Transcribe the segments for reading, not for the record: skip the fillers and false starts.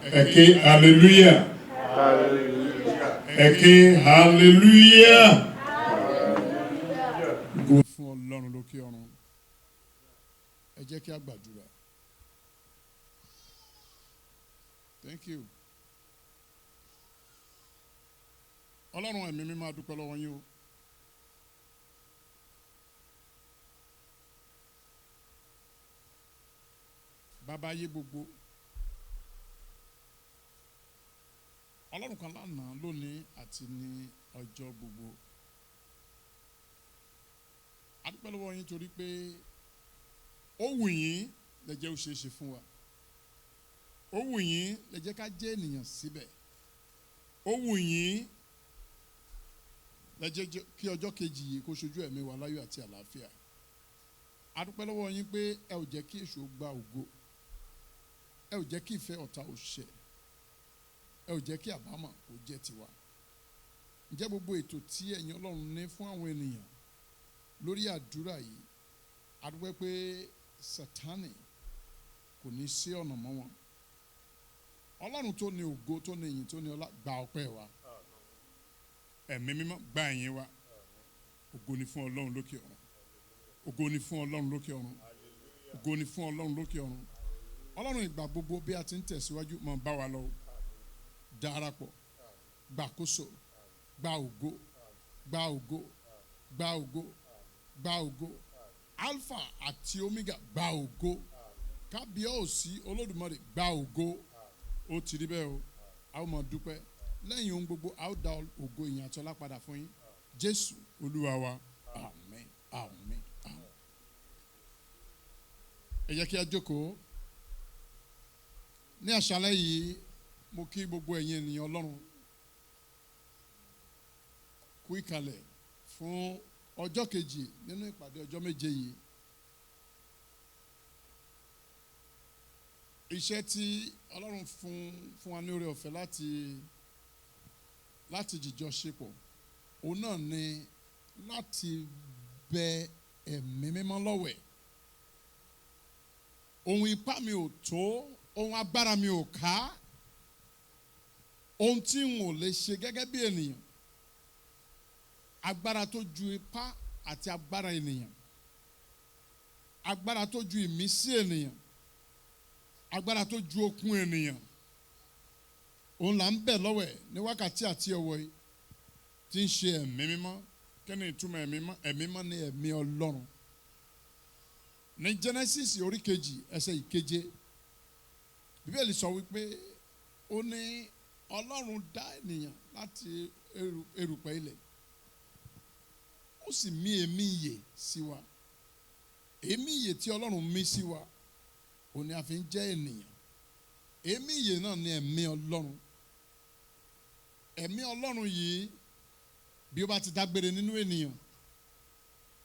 Eke hallelujah. Eke hallelujah. Go fún Ọlọ́run lókè ọ̀run. Ẹ jẹ́ kí a gbàdúrà. Thank you. Ọlọ́run ẹ̀mí mi máa dúpẹ́ lọ́wọ́ yín o. Bàbá ayé gbogbo. Ọlọ́run kan lánàá lónìí àti ní ọjọ́ gbogbo. A dúpẹ́ lọ́wọ́ yín torí pé ó wù yín lẹ jẹ́ ó ṣeé ṣe fún wa. Ó wù yín lẹ jẹ́ ká jẹ́ ènìyàn síbẹ̀. Ó wù yín lẹ jẹ́ kí ọjọ́ kejì yìí kó ṣojú ẹ̀mí wa láyọ̀ àti àlàáfíà. A dúpẹ́ lọ́wọ́ yín pé ẹ ò jẹ́ kí èṣù gba ògo. Ẹ ò jẹ́ kí ìfẹ́ ọ̀tá ó ṣẹ. Ẹ ò jẹ́ kí àbámọ̀ kó jẹ́ tiwa. Ǹjẹ́ gbogbo ètò tí ẹ̀yin Ọlọ́run ní fún àwọn ènìyàn lórí àdúrà yìí, a dúpẹ́ pé Sátánì kò ní sí ọ̀nà mọ́ wọn. Ọlọ́run tó ní ògo, tó ní ìyìn, tó ní ọlá, gba ọpẹ́ wa. Ẹ̀mí mímọ́ gba ìyìn wa. Ògo ni fún Ọlọ́run lókè ọ̀run. Ògo ni fún Ọlọ́run lókè ọ̀run. Ògo ni fún Ọlọ́run lókè ọ̀run. Ọlọ́run ìgbà gbogbo bí a ti ń tẹ̀síwájú máa bá wa lọ. Darapọ̀, gbàkóso, gba ògo, gba ògo, gba ògo, gba ògo. Alpha àti Omega gba ògo. Kábíyèsí Olódùmarè gba ògo. Ó ti rí bẹ́ẹ̀ o. A ó máa dúpẹ́. Lẹ́yìn ohun gbogbo, a ó dá ògo ìyìn àti ọlá padà fún yín. Jésù Olúwa wa. Àmín, àmín, àmín. Ẹ jẹ́ kí a jókòó. Ní àṣálẹ́ yìí, mo kí gbogbo ẹ̀yin ènìyàn Ọlọ́run kú ìkàlẹ̀ fún ọjọ́ kejì nínú ìpàdé ọjọ́ méje yìí. Iṣẹ́ tí Ọlọ́run fún wa ní oore ọ̀fẹ́ láti jìjọ ṣepọ̀, òun náà ni láti bẹ ẹ̀mí mímọ́ lọ́wẹ̀. Ohun ipá mi ò tó, ohun agbára mi ò ká, ohun tí n ò lè ṣe gẹ́gẹ́ bí ènìyàn, agbára tó ju ipá àti agbára ènìyàn, agbára tó ju ìmísí ènìyàn, agbára tó ju okun ènìyàn, òun là ń bẹ̀ lọ́wẹ̀ ní wákàtí àti ọ̀wọ̀ yìí tí ń ṣe ẹ̀mí mímọ́. Kí ni ìtumọ̀ ẹ̀mí mímọ́? Ẹ̀mí mímọ́ ni ẹ̀mí Ọlọ́run. Ní Genesis orí kejì ẹsẹ̀ ìkeje, Bíbélì sọ wípé ó ní Ọlọ́run dá ènìyàn láti erùpẹ̀ ilẹ̀, ó sì mí èémí ìyè sí wa. Èémí ìyè tí Ọlọ́run mí sí wa, òun ni a fi ń jẹ́ ènìyàn. Èémí ìyè náà ni ẹ̀mí Ọlọ́run. Ẹ̀mí Ọlọ́run yìí bí ó bá ti dágbére nínú ènìyàn,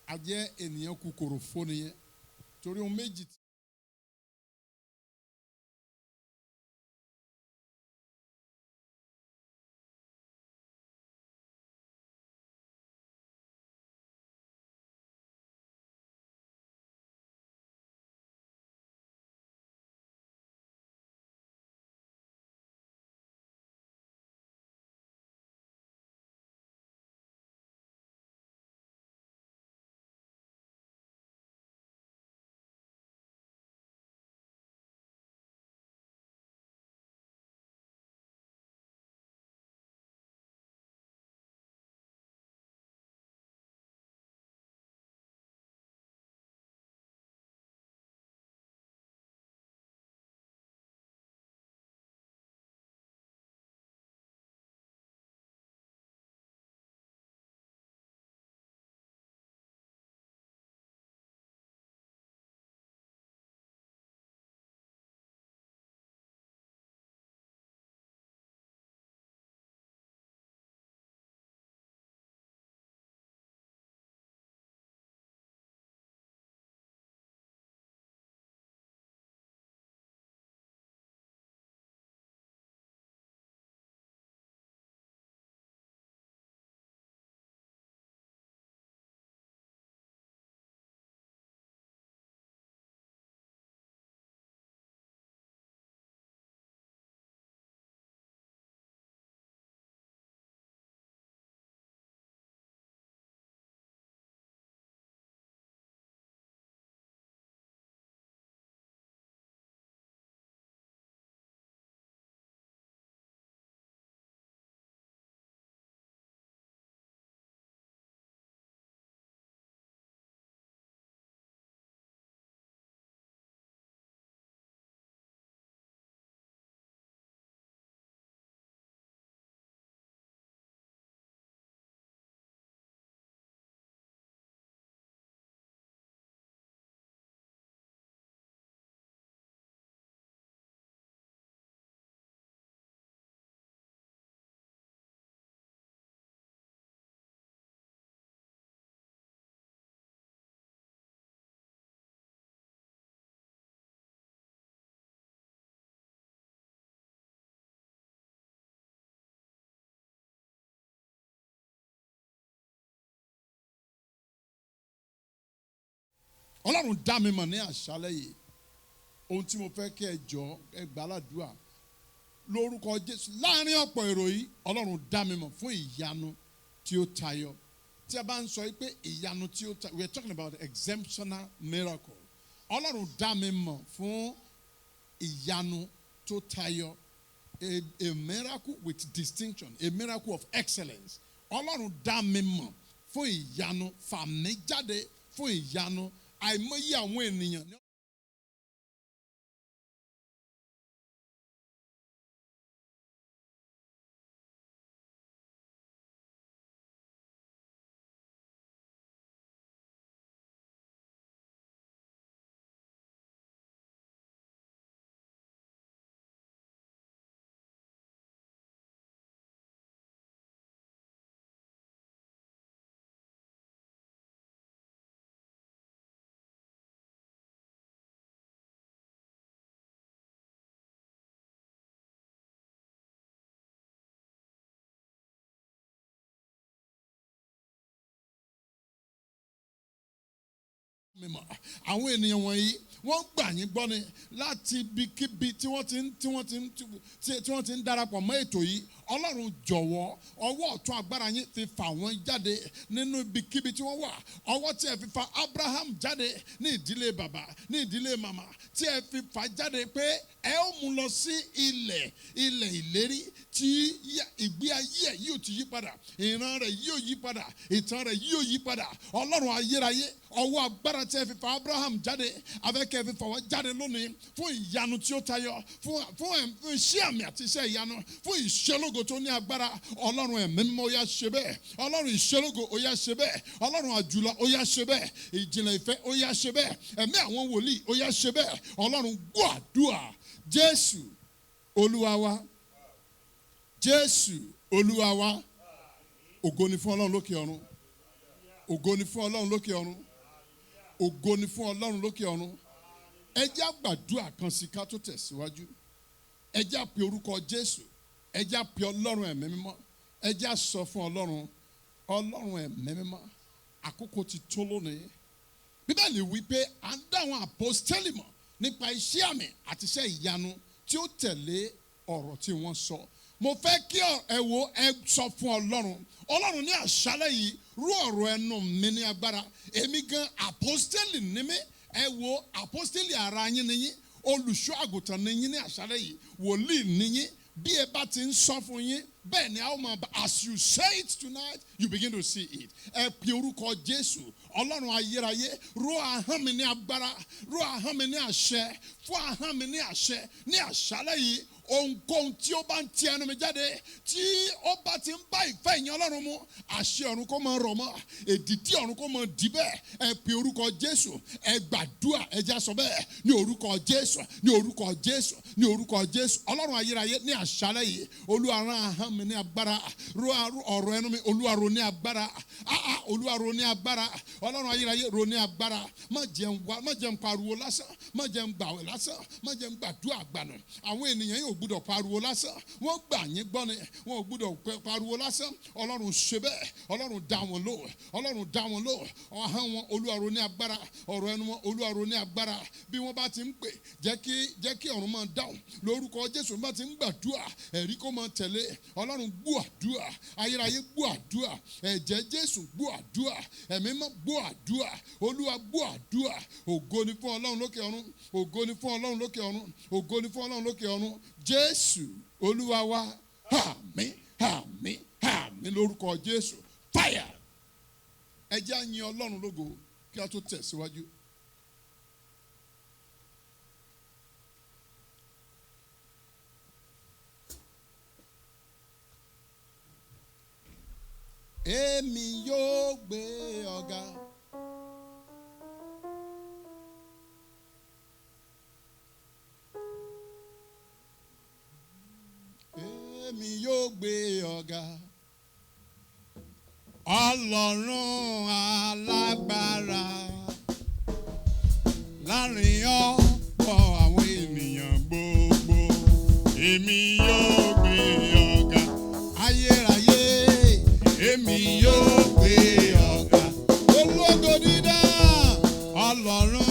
a jẹ́ ènìyàn kú kòròfo nìyẹn. Torí ohun méjì Ọlọ́run dá mi mọ̀ ní àṣálẹ́ yìí. Ohun tí mo fẹ́ kí ẹ jọ ẹ gbàládùá lórúkọ Jésù láàrin ọ̀pọ̀ èrò yìí Ọlọ́run dá mi mọ̀ fún ìyanu tí ó tayọ. Tí a bá ń sọ pé ìyanu tí ó tayọ, we are talking about exemptional miracle. Ọlọ́run dá mi mọ̀ fún ìyanu tó tayọ. A miracle with distinction, a miracle of excellence. Ọlọ́run dá mi mọ̀ fún ìyanu, fà mí jáde fún ìyanu. Àìmọye àwọn ènìyàn. Àwọn ènìyàn wọ̀nyí wọ́n gbà yín gbọ́ ni láti ibikíbi tí wọ́n ti ń darapọ̀ mọ́ ètò yìí. Ọlọ́run jọ̀wọ́ ọwọ́ ọ̀tún agbára yín fi fà wọ́n jáde nínú ibikíbi tí wọ́n wà. Ọwọ́ tí ẹ fi fà Abraham jáde ní ìdílé bàbá, ní ìdílé màmá, tí ẹ fi fà jáde pé ẹ ó mú lọ sí ilẹ̀ ìlérí tí ìgbé ayé ẹ̀ yóò ti yí padà, ìran rẹ̀ yóò yí padà, ìtàn rẹ̀ yóò yí padà. Ọlọ́run ayérayé ọwọ́ agbára tí ẹ fi fà Abraham jáde afẹ́kẹ́ fi fà wọ́n jáde lónìí fún ìyanu tí ó tayọ, fún iṣẹ́ àmì àti iṣẹ́ ìyanu, fún ìṣelógo tó ní agbára. Ọlọ́run ẹ̀mí mímọ́ ó yá ṣe bẹ́ẹ̀. Ọlọ́run ìṣelógo ó yá ṣe bẹ́ẹ̀. Ọlọ́run àjùlọ ó yá ṣe bẹ́ẹ̀. Ìjìnlẹ̀ ìfẹ́ ó yá ṣe bẹ́ẹ̀. Ẹ̀mí àwọn wòlíì ó yá ṣe bẹ́ẹ̀. Ọlọ́run gbọ́ àdúrà Jésù Olúwa wa. Jésù Olúwa wa. Ògo ni fún Ọlọ́run lókè ọ̀run. Ògo ni fún Ọlọ́run lókè ọ̀run. Ògo ni fún Ọlọ́run lókè ọ̀run. Ẹ jẹ́ á gbàdúrà kan sí ká tó tẹ̀síwájú. Ẹ jẹ́ á pe orúkọ Jésù. Ẹ jẹ́ á pe Ọlọ́run ẹ̀mí mímọ́. Ẹ jẹ́ á sọ fún Ọlọ́run ẹ̀mí mímọ́. Àkókò ti tó lónìí. Bíbélì wí pé à ń dá àwọn àpọ́stélì mọ̀ nípa iṣẹ́ àmì àti iṣẹ́ ìyanu tí ó tẹ̀lé ọ̀rọ̀ tí wọ́n sọ. Mo fẹ́ kí ẹ sọ fún Ọlọ́run ní àṣálẹ́ yìí rú ọ̀rọ̀ ẹnu mi ní agbára. Èmi gan àpọ́stélì ní mi. Ẹ wo àpọ́stélì ara yín ni yín. Olùṣọ́ àgùntàn ni yín ní àṣálẹ́ yìí. Wòlíì ni yín. Bí ẹ bá ti ń sọ fún yín bẹ́ẹ̀ ni a ó máa bá. As you say it tonight, you begin to see it. Ẹ pe orúkọ Jésù. Ọlọ́run ayérayé ró ahọ́n mi ní agbára, ró ahọ́n mi ní àṣẹ, fún ahọ́n mi ní àṣẹ ní àṣálẹ́ yìí. Ohunkóhun tí ó bá ń ti ẹnu mi jáde tí ó bá ti ń bá ìfẹ́ ìyẹn Ọlọ́run mu, àṣẹ ọ̀run kó máa rọ̀ mọ́, èdìdí ọ̀run kó máa dì bẹ́ẹ̀. Ẹ pe orúkọ Jésù. Ẹ gbàdúrà. Ẹ já sọ bẹ́ẹ̀ ní orúkọ Jésù, ní orúkọ Jésù, ní orúkọ Jésù. Ọlọ́run ayérayé ní àṣálẹ́ yìí Olúwa rán ahọ́n mi ní agbára, ró ọ̀rọ̀ ẹnu mi Olúwa ró ní agbára. Olúwa ró ní agbára. Ọlọ́run ayérayé ró ní agbára. Má jẹun pariwo lásán, má jẹun gbàwẹ̀ lásán, má jẹun gbàdúrà gbànú. Àwọn ènìyàn yóò gbúdọ̀ pariwo lásán. Wọ́n gbà yín gbọ́ ni. Wọ́n ò gbúdọ̀ pariwo lásán. Ọlọ́run ṣe bẹ́ẹ̀. Ọlọ́run dá wọn lò. Ọlọ́run dá wọn lò. Ahọ́n wọn Olúwa ró ní agbára. Ọ̀rọ̀ ẹnu wọn Olúwa ró ní agbára. Bí wọ́n bá ti ń pè, jẹ́ kí ọ̀run máa dáhùn. Lórúkọ Jésù bá ti ń gbàdúrà, ẹ̀rí kó máa tẹ̀lé. Ọlọ́run gbọ́ àdúrà. Ayérayé gbọ́ àdúrà. Ẹ̀jẹ̀ Jésù gbọ́ àdúrà. Ẹ̀mí mọ́ gbọ́ àdúrà. Olúwa gbọ́ àdúrà. Ògo ni fún Ọlọ́run lókè ọ̀run. Ògo ni fún Ọlọ́run lókè ọ̀run. Ògo ni fún Ọlọ́run lókè ọ̀run. Jésù Olúwa wa. Àmín, àmín, àmín lórúkọ Jésù. Fire. Ẹ jẹ́ á yin Ọlọ́run lógo kí a tó tẹ̀síwájú. Èmi yóò gbé ọ̀gá. Èmi yóò gbé ọ̀gá. Ọlọ́run alágbára láàrin ọ̀pọ̀ àwọn ènìyàn gbogbo. Èmi yóò gbé ọ̀gá. Ayérayé. Èmi yóò gbé ọ̀gá. Ológo dídá. Ọlọ́run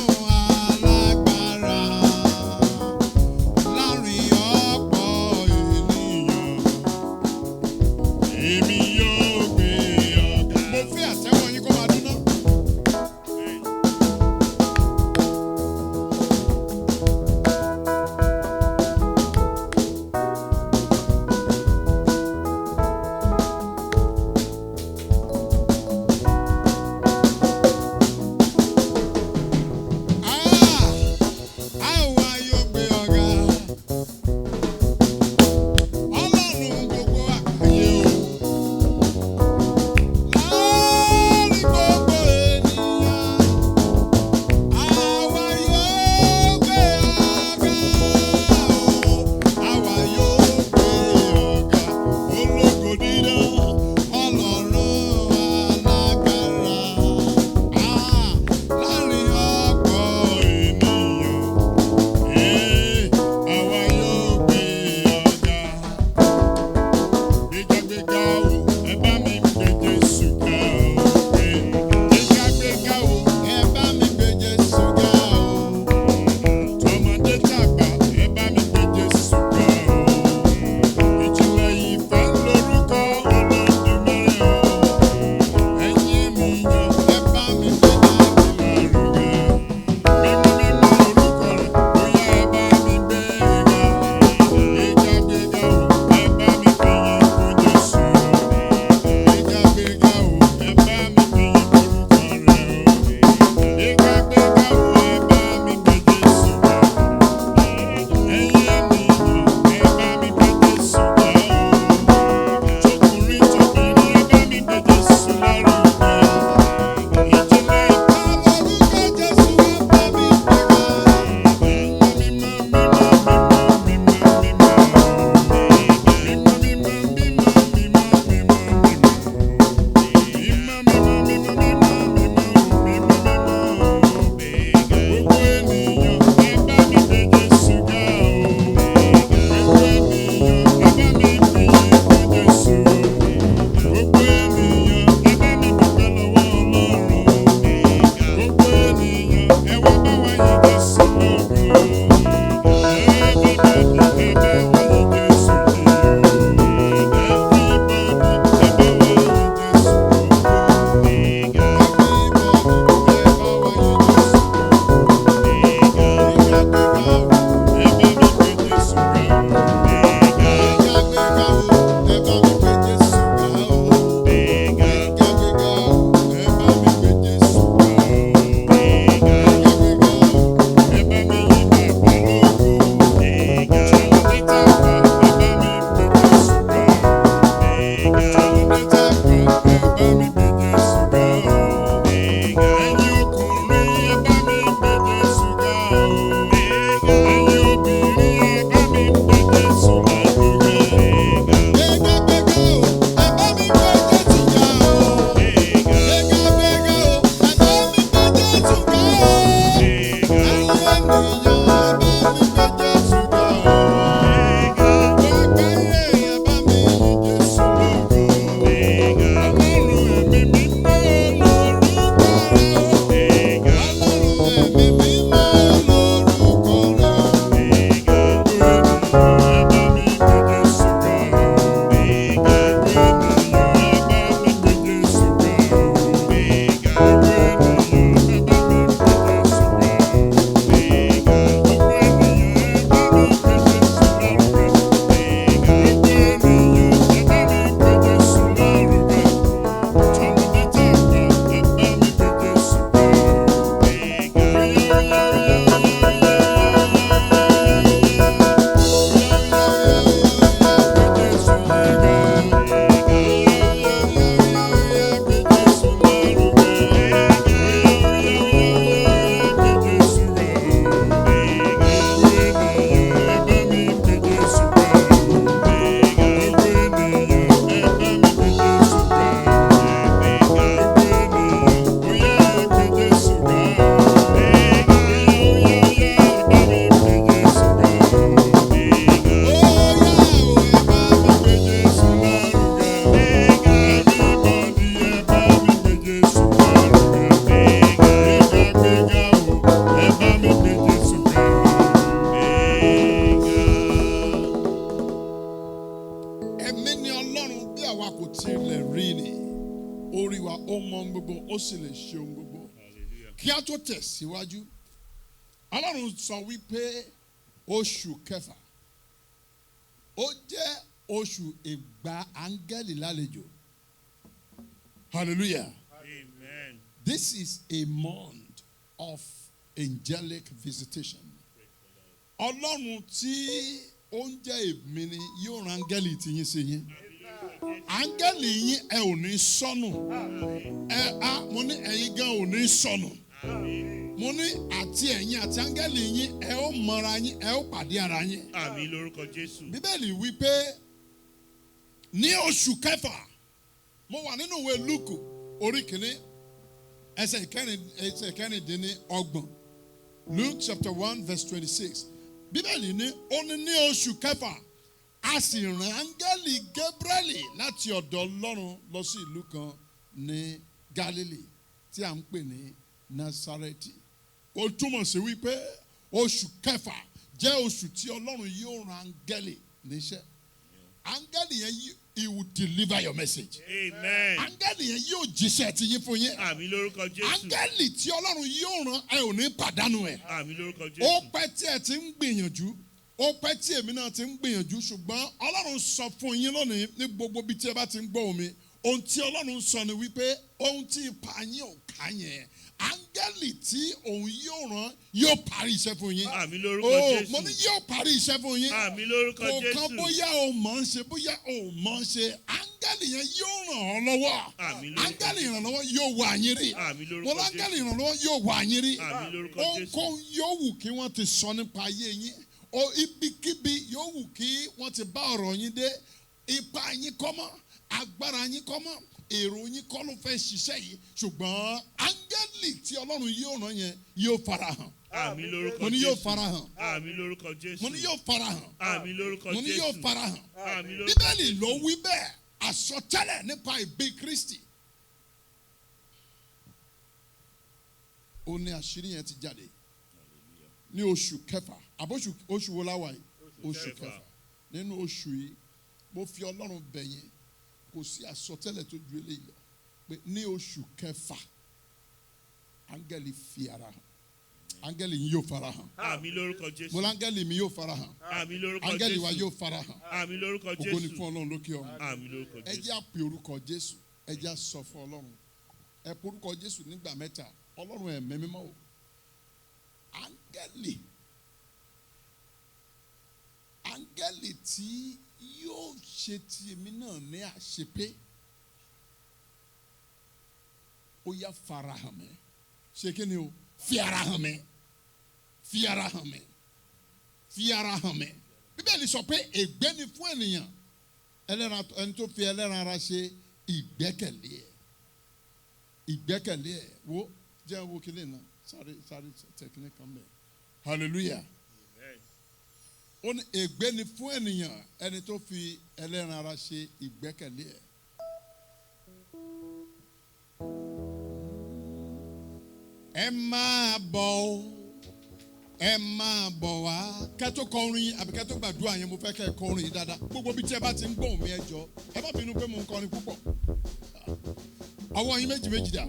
àwa kò tilẹ̀ rí ni orí wa ó mọ ohun gbogbo ó sì lè ṣe ohun gbogbo. Kí a tó tẹ̀síwájú Ọlọ́run sọ wípé oṣù kẹfà ó jẹ́ oṣù ìgbà áńgẹ́lì lálejò. Hallelujah. Amen. This is a month of angelic visitation. Ọlọ́run tí ó ń jẹ́ èmi ni yóò rán áńgẹ́lì tí yín sí yín. Áńgẹ́lì yín ẹ ò ní sọnù. Mo ní ẹ̀yin gan ò ní sọnù. Mo ní àti ẹ̀yin àti áńgẹ́lì yín ẹ ó mọra yín ẹ ó pàdé ara yín. Àmín lórúkọ Jésù. Bíbélì wípé ní oṣù kẹfà mo wà nínú ìwé Lúùkù orí kìíní ẹsẹ̀ ìkẹrìndínlọ́gbọ̀n. Luke chapter 1 verse 26. Bíbélì ní ó ní oṣù kẹfà a sì rán áńgẹ́lì Gabrieli láti ọ̀dọ̀ Ọlọ́run lọ sí ìlú kan ní Galilee tí a ń pè ní Nasareti. Ó túmọ̀ sí wípé oṣù kẹfà jẹ́ oṣù tí Ọlọ́run yóò rán áńgẹ́lì níṣẹ́. Áńgẹ́lì yẹn he will deliver your message. Amen. Áńgẹ́lì yẹn yóò jíṣẹ́ ti yín fún yín. Àmín lórúkọ Jésù. Áńgẹ́lì tí Ọlọ́run yóò rán ẹ ò ní pàdánù ẹ̀. Àmín lórúkọ Jésù. Ó pẹ́ tí ẹ ti ń gbìyànjú. Ó pẹ́ tí èmi náà ti ń gbìyànjú ṣùgbọ́n Ọlọ́run sọ fún yín lónìí ní gbogbo bí tí ẹ bá ti ń gbọ́ omi. Ohun tí Ọlọ́run sọ ni wípé ohun tí ipa yín ò ká yẹn. Áńgẹ́lì tí òun yóò rán yóò parí iṣẹ́ fún yín. Àmín lórúkọ Jésù. Mo ní yóò parí iṣẹ́ fún yín. Àmín lórúkọ Jésù. Kò kan bóyá o mọ̀ ń ṣe bóyá o mọ̀ ń ṣe. Áńgẹ́lì yẹn yóò ràn ọ́ lọ́wọ́. Àmín lórúkọ Jésù. Áńgẹ́lì ìrànlọ́wọ́ yóò wà yín rí. Àmín lórúkọ Mo láńgẹ́lì ìrànlọ́wọ́ yóò wà yín rí. Àmín lórúkọ Jésù. Ohunkóhun yóò wù kí wọ́n ti sọ nípa ayé yín. Ibikíbi yóò wù kí wọ́n ti bá ọ̀rọ̀ yín dé. Ipa yín kọ́ mọ́, agbára yín kọ́ mọ́, èrò yín kọ́ ló fẹ́ ṣiṣẹ́ yìí. Ṣùgbọ́n áńgẹ́lì tí Ọlọ́run yóò rán yẹn yóò farahàn. Àmín lórúkọ Jésù. Mo ní yóò farahàn. Àmín lórúkọ Jésù. Mo ní yóò farahàn. Àmín lórúkọ Jésù. Mo ní yóò farahàn. Àmín lórúkọ Bíbélì ló wí bẹ́ẹ̀ àsọtẹ́lẹ̀ nípa ìbí Kristi. Ó ní àṣírí yẹn ti jáde ní oṣù kẹfà àbóṣù oṣù wo la wà yìí oṣù kẹfà nínú oṣù yìí mo fi Ọlọ́run bẹ̀ yín kò sí àsọtẹ́lẹ̀ tó ju eléyìí lọ pé ní oṣù kẹfà áńgẹ́lì fi ara hàn áńgẹ́lì yín yóò fara hàn. Àmín lórúkọ Jésù. Mo láńgẹ́lì mi yóò fara hàn. Àmín lórúkọ Jésù. Áńgẹ́lì wa yóò fara hàn. Àmín lórúkọ Jésù. Ògo ni fún Ọlọ́run lókè ọ̀run. Àmín lórúkọ Jésù. Ẹ jẹ́ á pe orúkọ Jésù ẹ jẹ́ á sọ fún Ọlọ́run ẹ pe orúkọ Jésù nígbà mẹ́ta Ọlọ́run ẹ̀mí mímọ́ o áńgẹ́lì tí yóò ṣe ti èmi náà ní àṣepé ó yá farahàn mi ṣe kí ni o fi ara hàn mi fi ara hàn mi fi ara hàn mi Bíbélì sọ pé ègbé ni fún ènìyàn ẹni tó fi ẹlẹ́ran ara ṣe ìgbẹ́kẹ̀lé ẹ̀ wo jẹ́ wo kí ni náà sáré tẹ̀kínì kan bẹ̀ hallelujah. Ó ní ègbé ni fún ènìyàn ẹni tó fi ẹlẹ́ran ara ṣe ìgbẹ́kẹ̀lé ẹ̀. Ẹ máa bọ̀ wá kẹ́tó kọrin àbí kẹ́tó gbàdúrà yẹn mo fẹ́ kẹ́ kọrin yìí dáadáa gbogbo bí tí ẹ bá ti ń gbóhùn mi ẹ jọ ẹ má bínú pé mo ń kọrin púpọ̀ ọwọ́ yín méjì dà.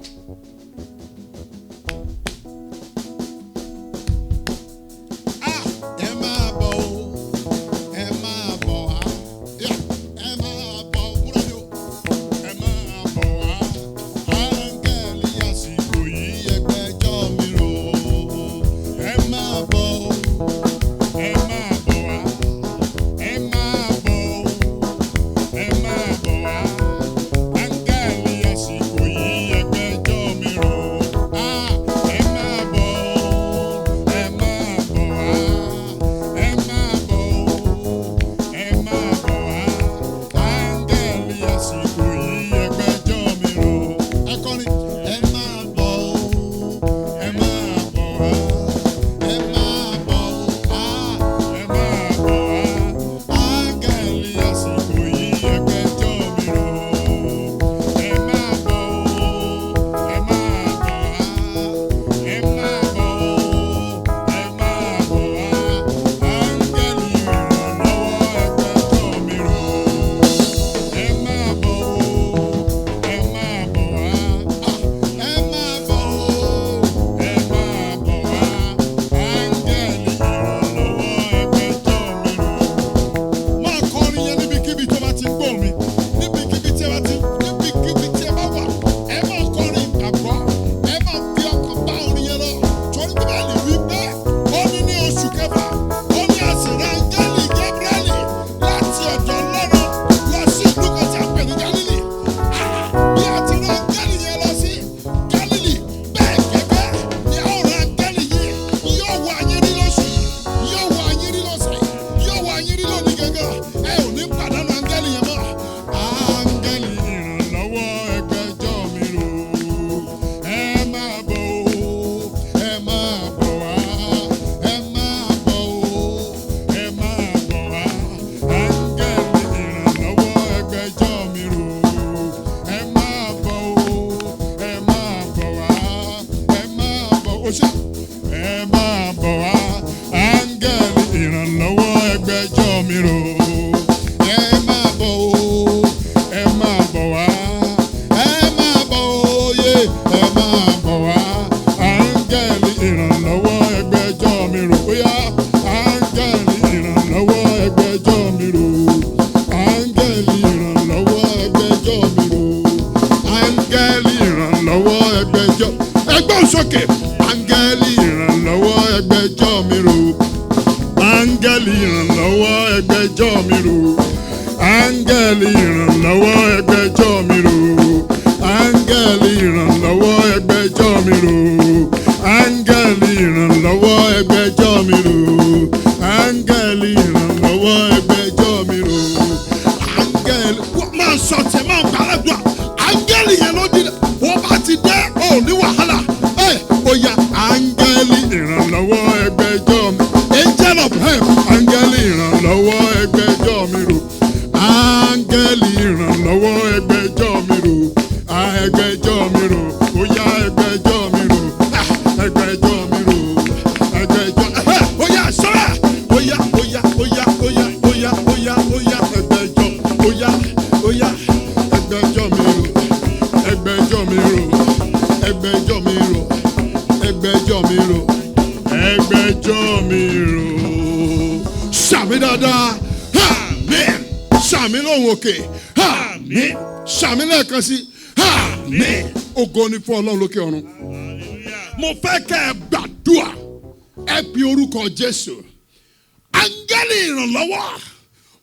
Angeli àsìkò yìí ẹgbẹ́jọ́ mi áńgẹ́lì ìrànlọ́wọ́ ẹgbẹ́jọ́ mi rò. Áńgẹ́lì ìrànlọ́wọ́ ẹgbẹ́jọ́ mi rò. Áńgẹ́lì ìrànlọ́wọ́ ẹgbẹ́jọ́ mi rò. Áńgẹ́lì ìrànlọ́wọ́ ẹgbẹ́jọ́ mi rò. Áńgẹ́lì wọ́n máa sọ tiẹ̀ máa bá aládùá. Áńgẹ́lì yẹn ló di wọ́n bá ti dé ò ní wàhálà. Ó yá áńgẹ́lì ìrànlọ́wọ́ ẹgbẹ́jọ́ mi. Angel of help. Áńgẹ́lì ìrànlọ́wọ́ ẹgbẹ́jọ́ mi rò. Áńgẹ́lì ìrànlọ́wọ́ ẹgbẹ́jọ́ mi rò. Ẹgbẹ́jọ́ mi rò. Ó yá ẹgbẹ́jọ́ mi rò. Ẹgbẹ́jọ́ mi rò. Ẹgbẹ́jọ́. Ó yá sọ́ra. Ó yá ó yá ó yá ó yá ó yá ó yá ó yá ẹgbẹ́jọ́. Ó yá ó yá ẹgbẹ́jọ́ mi rò. Ẹgbẹ́jọ́ mi rò. Ẹgbẹ́jọ́ mi rò. Ẹgbẹ́jọ́ mi rò. Ẹgbẹ́jọ́ mi rò. Sàmì dáadáa. Amen. Sàmì lóhùn òkè. Amen. Sàmì lẹ́ẹ̀kan sí. Amen. Ògo ni fún Ọlọ́run lókè ọ̀run. Mo fẹ́ kẹ́ ẹ gbàdúrà. Ẹ pe orúkọ Jésù. Áńgẹ́lì ìrànlọ́wọ́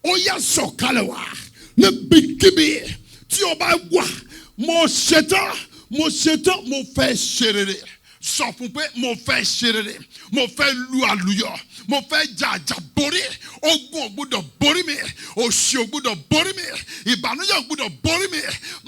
ó yá sọ̀kalẹ̀ wá níbikíbi tí o bá wà. Mo ṣetán. Mo fẹ́ ṣe rere. Sọ fún pé mo fẹ́ ṣe rere. Mo fẹ́ lu àlùyọ. Mo fẹ́ jàjà borí. Ogun ò gbọ́dọ̀ borí mi. Òṣì ò gbọ́dọ̀ borí mi. Ìbànújẹ́ ò gbọ́dọ̀ borí mi.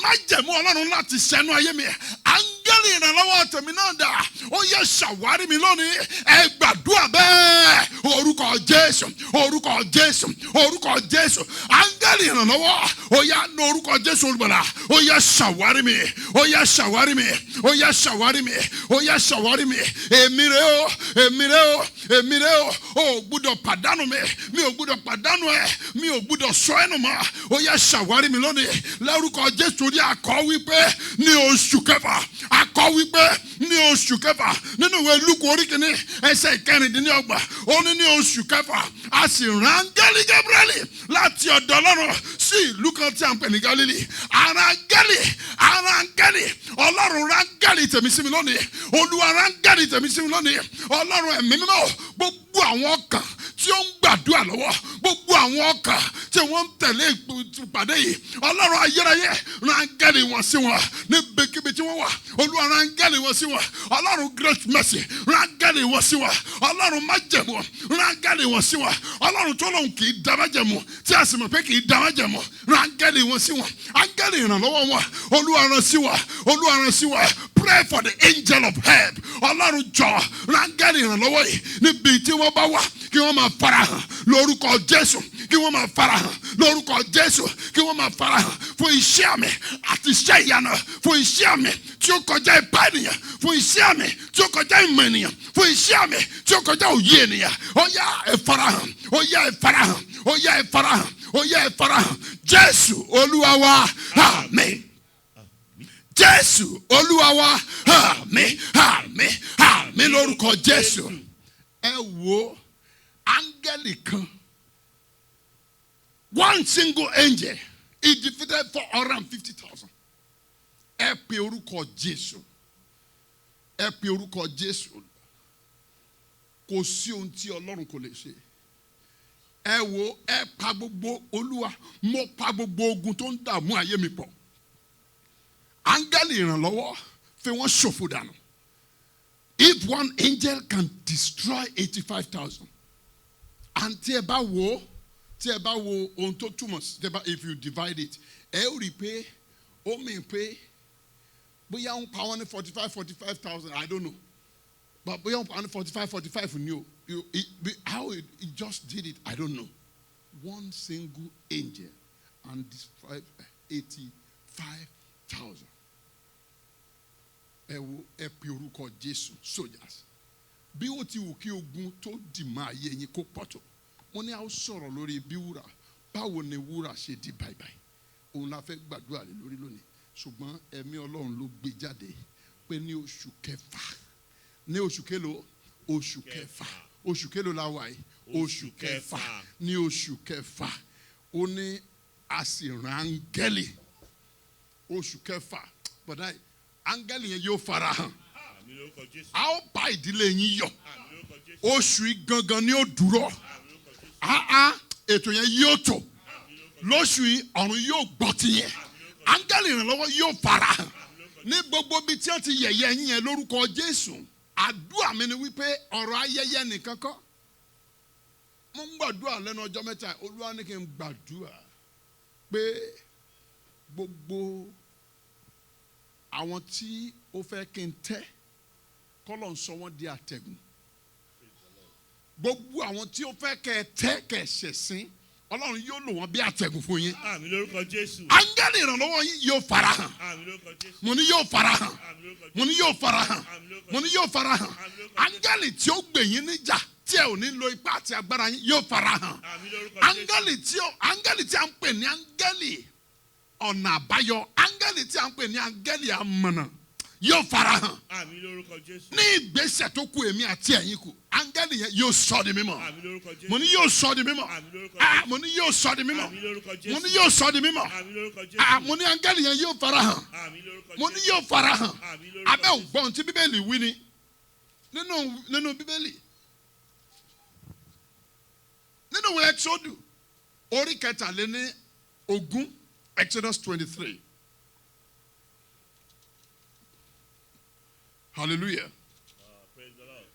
Májẹ̀mú Ọlọ́run láti ṣẹ́nu ayé mi. Áńgẹ́lì ìrànlọ́wọ́ tèmi náà dà. Ó yẹ ṣàwárí mi lónìí. Ẹ gbàdúrà bẹ́ẹ̀. Orúkọ Jésù. Orúkọ Jésù. Orúkọ Jésù. Áńgẹ́lì ìrànlọ́wọ́. Ó yá ní orúkọ Jésù olùgbàlà. Ó yẹ ṣàwárí mi. Ó yẹ ṣàwárí mi. Ó yẹ ṣàwárí mi. Ó yẹ ṣàwárí mi. Èmi rè o. Èmi rè o. Èmi rè o. O gbọ́dọ̀ pàdánù mi. Mi ò gbọ́dọ̀ pàdánù ẹ. Mi ò gbọ́dọ̀ sọ ẹnu mọ́. Ó yẹ ṣàwárí mi lónìí. Lórúkọ Jésù ní akọ wípé ní oṣù kẹfà. Akọ wípé ní oṣù kẹfà. Nínú ìwé Lúùkù orí kìíní ẹsẹ̀ ìkẹrìndínlọ́gbọ̀n. Ó ní ní oṣù kẹfà. A sì rán áńgẹ́lì Gábríẹ́lì láti ọ̀dọ̀ Ọlọ́run sí ìlú kan tí a ń pè ní Gálílì. Ara áńgẹ́lì. Ọlọ́run rán áńgẹ́lì tèmi sí mi lónìí. Olúwa rán áńgẹ́lì tèmi sí mi lónìí. Ọlọ́run ẹ̀mí mímọ́ gbogbo àwọn ọkàn tí ó ń gbàdúrà lọ́wọ́, gbogbo àwọn ọkàn tí wọ́n ń tẹ̀lé ìpàdé yìí, Ọlọ́run ayérayé rán áńgẹ́lì wọn sí wọn níbikíbi tí wọ́n wà. Olúwa rán áńgẹ́lì wọn sí wọn. Ọlọ́run great mercy rán áńgẹ́lì wọn sí wọn. Ọlọ́run májẹ̀mú rán áńgẹ́lì wọn sí wọn. Ọlọ́run tó lóun kì í dá májẹ̀mú tí a sì mọ̀ pé kì í dá májẹ̀mú rán áńgẹ́lì wọn sí wọn. Áńgẹ́lì ìrànlọ́wọ́ wọn Olúwa rán sí wọn. Olúwa rán sí wọn. Pray for the angel of help. Ọlọ́run jọ rán áńgẹ́lì ìrànlọ́wọ́ yìí níbi tí wọ́n bá wà kí wọ́n máa farahàn lórúkọ Jésù. Kí wọ́n máa farahàn lórúkọ Jésù. Kí wọ́n máa farahàn fún iṣẹ́ àmì àti iṣẹ́ ìyanu. Fún iṣẹ́ àmì tí ó kọjá ipá ènìyàn. Fún iṣẹ́ àmì tí ó kọjá ìmọ̀ ènìyàn. Fún iṣẹ́ àmì tí ó kọjá òye ènìyàn. Ó yá ẹ farahàn. Ó yá ẹ farahàn. Ó yá ẹ farahàn. Ó yá ẹ farahàn. Jésù Olúwa wa. Àmín. Jésù Olúwa wa. Àmín. Àmín. Àmín lórúkọ Jésù. Ẹ wo áńgẹ́lì kan. One single angel. He defeated 450,000. Ẹ pe orúkọ Jésù. Ẹ pe orúkọ Jésù. Kò sí ohun tí Ọlọ́run kò lè ṣe. Ẹ wo ẹ pa gbogbo Olúwa. Mo pa gbogbo ogun tó ń dààmú ayé mi pọ̀. Áńgẹ́lì ìrànlọ́wọ́ fi wọ́n ṣòfò dànù. If one angel can destroy 85,000. And tí ẹ bá wo ohun tó túmọ̀ sí, if you divide it, ẹ ó rí pé ó mì pé bóyá ń pa wọ́n ní 45,000, I don't know. But bóyá ń pa wọ́n ní 45 ni o. How it just did it, I don't know. One single angel and destroyed 85,000. Ẹ wo ẹ pe orúkọ Jésù soldiers. Bí ó ti wù kí ogun tó dì máa yé yín kó pọ̀ tó. Wọ́n ní a ó sọ̀rọ̀ lórí bí wúrà. Báwo ni wúrà ṣe di báibái? Òun la fẹ́ gbàdúrà lé lórí lónìí. Ṣùgbọ́n ẹ̀mí Ọlọ́run ló gbé jáde pé ní oṣù kẹfà. Ní oṣù kélo? Oṣù kẹfà. Oṣù kélo la wà yìí? Oṣù kẹfà. Ní oṣù kẹfà. Ó ní a sì rán áńgẹ́lì. Oṣù kẹfà. Bọ̀dá yìí, áńgẹ́lì yẹn yóò farahàn. A ó bá ìdílé yín yọ̀. Oṣù yìí gangan ni ó dúró. Ètò yẹn yóò tò. lóṣù yìí ọ̀run yóò gbọ́ tiyẹn áńgẹ́lì ìrànlọ́wọ́ yóò farahàn ní gbogbo bíi tí wọ́n ti yẹ̀yẹ́ yín yẹn lórúkọ Jésù àdúrà mi ni wípé ọ̀rọ̀ ayẹyẹ nìkan kọ́ mo ń gbàdúrà lẹ́nu ọjọ́ mẹ́ta Olúwa ní kí n gbàdúrà pé gbogbo àwọn tí ó fẹ́ kí n tẹ́ kọ́lọ̀ ń sọ wọ́n di àtẹ̀gùn gbogbo àwọn tí ó fẹ́ kẹ́ ẹ tẹ́ kẹ́ ẹ ṣẹ̀sín Ọlọ́run yóò lò wọ́n bí àtẹ̀gùn fún yín. Àmín lórúkọ Jésù. Áńgẹ́lì ìrànlọ́wọ́ yín yóò farahàn. Àmín lórúkọ Jésù. Mo ní yóò farahàn. Àmín lórúkọ Jésù. Mo ní yóò farahàn. Àmín lórúkọ Mo ní yóò farahàn. Àmín lórúkọ Jésù. Áńgẹ́lì tí ó gbè yín níjà tí ẹ ò ní lo ipá àti agbára yín yóò farahàn. Àmín lórúkọ Jésù. Áńgẹ́lì tí a ń pè ní áńgẹ́lì ọ̀nà àbáyọ áńgẹ́lì tí a ń pè ní áńgẹ́lì amọ̀nà yóò farahàn. Àmín lórúkọ Jésù. Ní ìgbésẹ̀ tó kù èmi àti ẹ̀yin kù áńgẹ́lì yẹn yóò sọ di mímọ́. Àmín lórúkọ Jésù. Mo ní yóò sọ di mímọ́. Àmín lórúkọ Jésù. Mo ní yóò sọ di mímọ́. Àmín lórúkọ Jésù. Mo ní yóò sọ di mímọ́. Àmín lórúkọ Jésù. Mo ní áńgẹ́lì yẹn yóò farahàn. Àmín lórúkọ Jésù. Mo ní yóò farahàn. Àmín lórúkọ Jésù. Abẹ́ ògbọ́n tí Bíbélì wí ni nínú Bíbélì nínú ìwé Ẹ́kísódù orí kẹtàléní ogún Exodus 23. Hallelujah. Praise the Lord.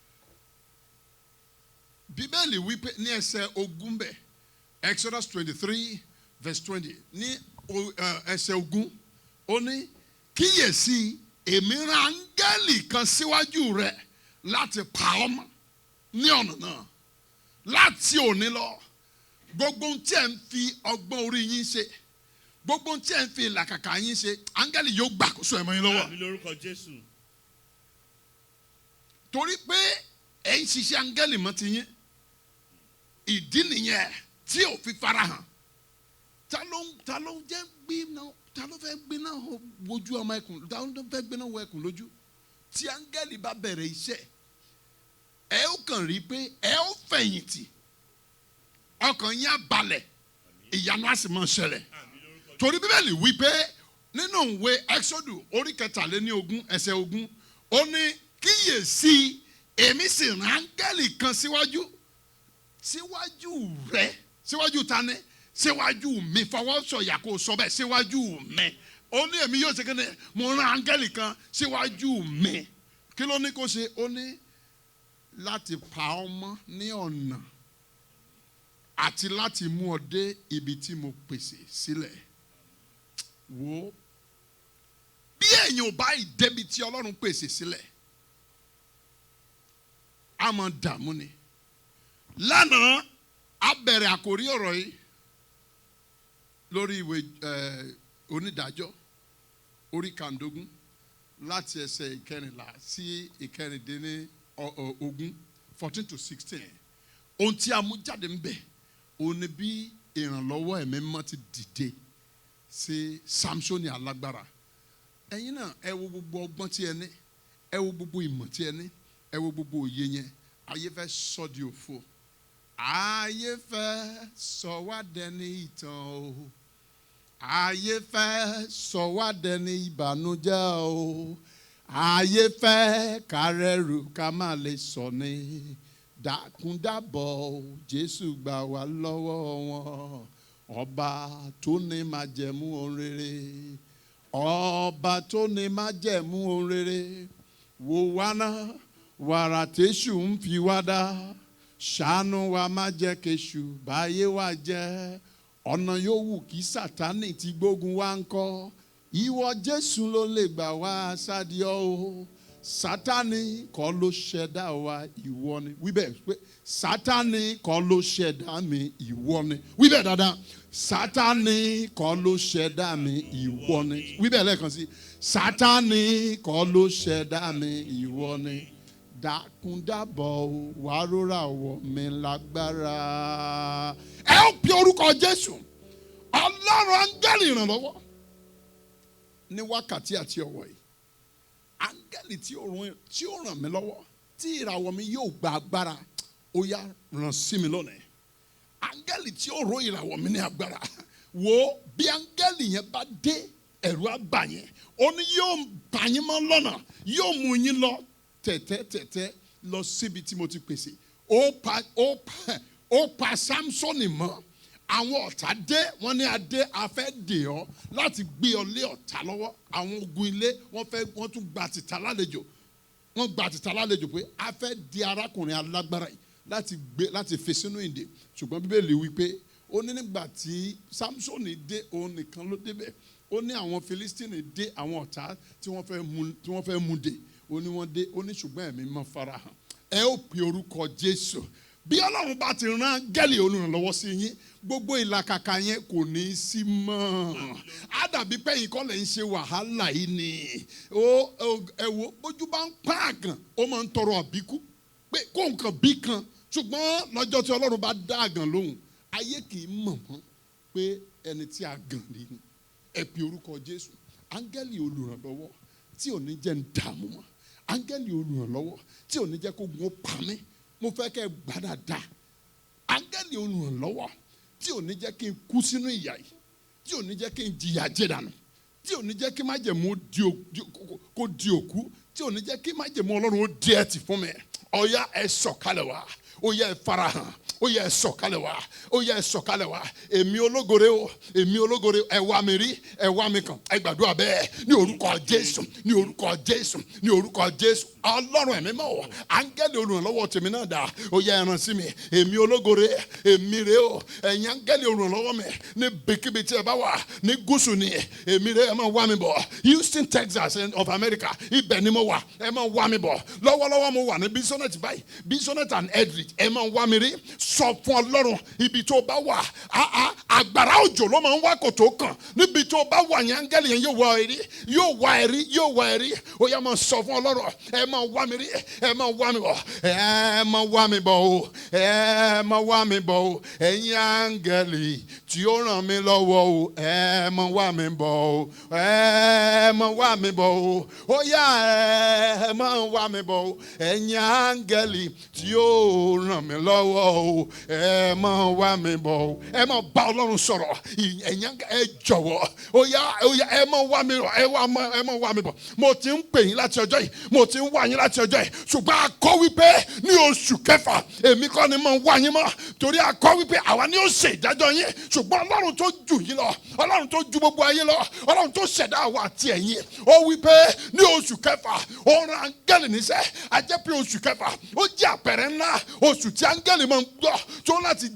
Bíbélì wípé ní ẹsẹ̀ ogún bẹ̀ Exodus 23 verse 20 ní ẹsẹ̀ ogún ó ní kíyèsí èmi rán áńgẹ́lì kan síwájú rẹ láti pa ọ́ mọ́ ní ọ̀nà náà láti òní lọ gbogbo ohun tí ẹ ń fi ọgbọ́n orí yín ṣe gbogbo ohun tí ẹ ń fi ìlàkàkà yín ṣe áńgẹ́lì yóò gbàkóso ẹ̀ mọ́ yín lọ́wọ́. Àmín lórúkọ Jésù. Torí pé ẹ ń ṣiṣẹ́ áńgẹ́lì mọ́ ti yín ìdí nìyẹn tí ò fi farahàn ta ló jẹ́ gbiná ta ló fẹ́ gbiná wojú ọmọ ẹkùn ta ló fẹ́ gbiná wọ ẹkùn lójú tí áńgẹ́lì bá bẹ̀rẹ̀ iṣẹ́ ẹ ó kàn rí pé ẹ ó fẹ̀yìntì ọkàn yín á balẹ̀ ìyanu á sì máa ṣẹlẹ̀ torí Bíbélì wí pé nínú ìwé Ẹ́kísódù orí kẹtàléní ogún ẹsẹ̀ ogún ó ní kíyèsí èmi sì rán áńgẹ́lì kan síwájú rẹ síwájú tani síwájú mi fọwọ́ sọ̀yà kó sọ bẹ́ẹ̀ síwájú mi ó ní èmi yóò ṣe kí ni mo rán áńgẹ́lì kan síwájú mi kí ló ní kó ṣe ó ní láti pa ọ́ mọ́ ní ọ̀nà àti láti mú ọ dé ibi tí mo pèsè sílẹ̀ wò bí èèyàn ò bá débi tí Ọlọ́run pèsè sílẹ̀ a máa dààmú ni lánàá a bẹ̀rẹ̀ àkórí ọ̀rọ̀ yìí lórí ìwé onídàájọ́ orí kàndógún láti ẹsẹ̀ ìkẹrìnlá sí ìkẹrìndínlẹ́ ogún 14 to 16 ohun tí a mú jáde ń bẹ̀ òun ni bí ìrànlọ́wọ́ ẹ̀mí mímọ́ ti dìde sí Sámsónì alágbára ẹ̀yin náà ẹ wo gbogbo ọgbọ́n tí ẹ ní ẹ wo gbogbo ìmọ̀ tí ẹ ní ẹ wo gbogbo òye yẹn ayé fẹ́ sọ di òfo ayé fẹ́ sọ wá dẹni ìtàn o ayé fẹ́ sọ wá dẹni ìbànújẹ́ o ayé fẹ́ kárẹ́rù ká má lè sọ ní dákúndábọ̀ Jésù gbà wá lọ́wọ́ wọn ọba tó ní májẹ̀mú ohun rere ọba tó ní májẹ̀mú ohun rere wò wá náà wàrà tẹ́sù ń fi wá dá ṣàánú wa má jẹ́ kéṣù báyé wa jẹ́ ọ̀nà yòówù kí Sátánì ti gbógun wá ń kọ́ ìwọ Jésù ló lè gbà wá sádìọ́ o Sátánì kọ́ ló ṣẹ̀dá wa ìwọ ni wíbẹ̀ pé Sátánì kọ́ ló ṣẹ̀dá mi ìwọ ni wíbẹ̀ dáadáa Sátánì kọ́ ló ṣẹ̀dá mi ìwọ ni wíbẹ̀ lẹ́ẹ̀kan sí Sátánì kọ́ ló ṣẹ̀dá mi ìwọ ni dákúndábọ̀ wà rọra wọ̀ mí lágbára. ẹ ó pe orúkọ Jésù Ọlọ́run áńgẹ́lì ìrànlọ́wọ́ ní wákàtí àti ọ̀wọ̀ yìí áńgẹ́lì tí ó ràn mí lọ́wọ́ tí ìràwọ̀ mi yóò gba agbára ó yá ràn sí mi lónìí áńgẹ́lì tí ó ró ìràwọ̀ mi ní agbára wo bí áńgẹ́lì yẹn bá dé ẹ̀rù á bà yẹn ó ní yóò bà yín mọ́ lọ́nà yóò mú yín lọ tẹ̀tẹ̀ lọ síbi tí mo ti pèsè ó pa Sámsónì mọ́ àwọn ọ̀tá dé wọ́n ní adé afẹ́ dè ọ́ láti gbé ọ lé ọ̀tá lọ́wọ́. Àwọn ogun ilé wọ́n tún gba tìta lálejò. Wọ́n gba tìta lálejò pé a fẹ́ di arákùnrin alágbára yìí láti fi sínú ìdè. Ṣùgbọ́n Bíbélì wí pé ó ní nígbà tí Sámsónì dé òun nìkan ló débẹ̀. Ó ní àwọn Fílístínì dé àwọn ọ̀tá tí wọ́n fẹ́ mú dè. Ó ní wọ́n dé ó ní ṣùgbọ́n ẹ̀mí mọ́ farahàn. Ẹ ó pe orúkọ Jésù. Bí Ọlọ́run bá ti rán áńgẹ́lì olùrànlọ́wọ́ sí yín, gbogbo ìlàkàkà yẹn kò ní í sí mọ́. Á dàbí pé ẹ̀yin kọ́ lẹ̀ ń ṣe wàhálà yìí ni. Ẹ wo bójú bá ń pa àgàn ó máa ń tọrọ àbíkú pé kó nǹkan bí kan. Ṣùgbọ́n lọ́jọ́ tí Ọlọ́run bá dá àgàn lóhùn, ayé kì í mọ̀ mọ́ pé ẹni tí àgàn rí ni. Ẹ pe orúkọ Jésù. Áńgẹ́lì olùrànlọ́wọ́ tí ò ní jẹ́ ń dààmú mọ́. Áńgẹ́lì olùrànlọ́wọ́ tí ò ní jẹ́ kó gun ó pa mí. Mo fẹ́ kẹ́ gbà dáadáa. Áńgẹ́lì olùrànlọ́wọ́ tí ò ní jẹ́ kí n kú sínú ìyà yìí, tí ò ní jẹ́ kí n jìyà jẹ̀dànù, tí ò ní jẹ́ kí májẹ̀mú kó di òkú, tí ò ní jẹ́ kí májẹ̀mú Ọlọ́run ó di ẹ̀tì fún mi. Ó yá ẹ sọ̀kalẹ̀ wá, ó yá ẹ farahàn, ó yá ẹ sọ̀kalẹ̀ wá, ó yá ẹ sọ̀kalẹ̀ wá. Èmi ológore o, èmi ológore, ẹ wá mi rí, ẹ wá mi kàn, ẹ gbàdúrà bẹ́ẹ̀ ní orúkọ Jésù, ní orúkọ Jésù, ní orúkọ Jésù. Ọlọ́run ẹ̀mí mọ́ o, áńgẹ́lì olùrànlọ́wọ́ tèmi náà dà, ó yá ẹ rán sí mi. Èmi ológore, èmi rè o, ẹ̀yin áńgẹ́lì olùrànlọ́wọ́ mi ní bíkíbi tí ẹ bá wà ní gúúsù ni, èmi rè ẹ máa wá mi bọ̀. Houston, Texas of America, ibẹ̀ ni mo wà, ẹ máa wá mi bọ̀. Lọ́wọ́lọ́wọ́ mo wà ní Bisonet báyìí, Bisonet and Edridge, ẹ máa wá mi rí. Sọ fún Ọlọ́run ibi tó bá wà, àgbàrá òjò ló máa ń wá kòtò kàn. Níbi tó bá wà yẹn áńgẹ́lì yẹn yóò wá ẹ rí, yóò wá ẹ rí, yóò wá ẹ rí. Ó yá máa sọ fún Ọlọ́run, ẹ máa wá mi rí, ẹ máa wá mi bọ̀, ẹ máa wá mi bọ̀ o, ẹ máa wá mi bọ̀ o. Ẹ̀yin áńgẹ́lì tí ó ràn mí lọ́wọ́ o, ẹ máa wá mi bọ̀ o, ẹ máa wá mi bọ̀ o. Ó yá ẹ máa wá mi bọ̀ o. Ẹ̀yin áńgẹ́lì tí ó ràn mí lọ́wọ́ o, ẹ máa wá mi bọ̀ o. Ẹ máa bá Ọlọ́run sọ̀rọ̀, ẹ̀yin ẹ jọ̀wọ́, ó yá ẹ máa wá mi bọ̀, ẹ máa wá mi bọ̀. Mo ti ń pè yín láti ọjọ́ yìí, mo ti ń wá yín láti ọjọ́ yìí, ṣùgbọ́n a kọ wípé ní oṣù kẹfà èmi kọ́ ni mo ń wá yín mọ́, torí a kọ wípé àwa ni ó ṣe ìdájọ́ yín. Ṣùgbọ́n Ọlọ́run tó jù yín lọ, Ọlọ́run tó ju gbogbo ayé lọ, Ọlọ́run tó ṣẹ̀dá àwa àti ẹ̀yin, ó wípé ní oṣù kẹfà ó rán áńgẹ́lì níṣẹ́. A jẹ́ pé oṣù kẹfà ó jẹ́ àpẹẹrẹ ńlá oṣù tí áńgẹ́lì máa ń gbọ́, tó láti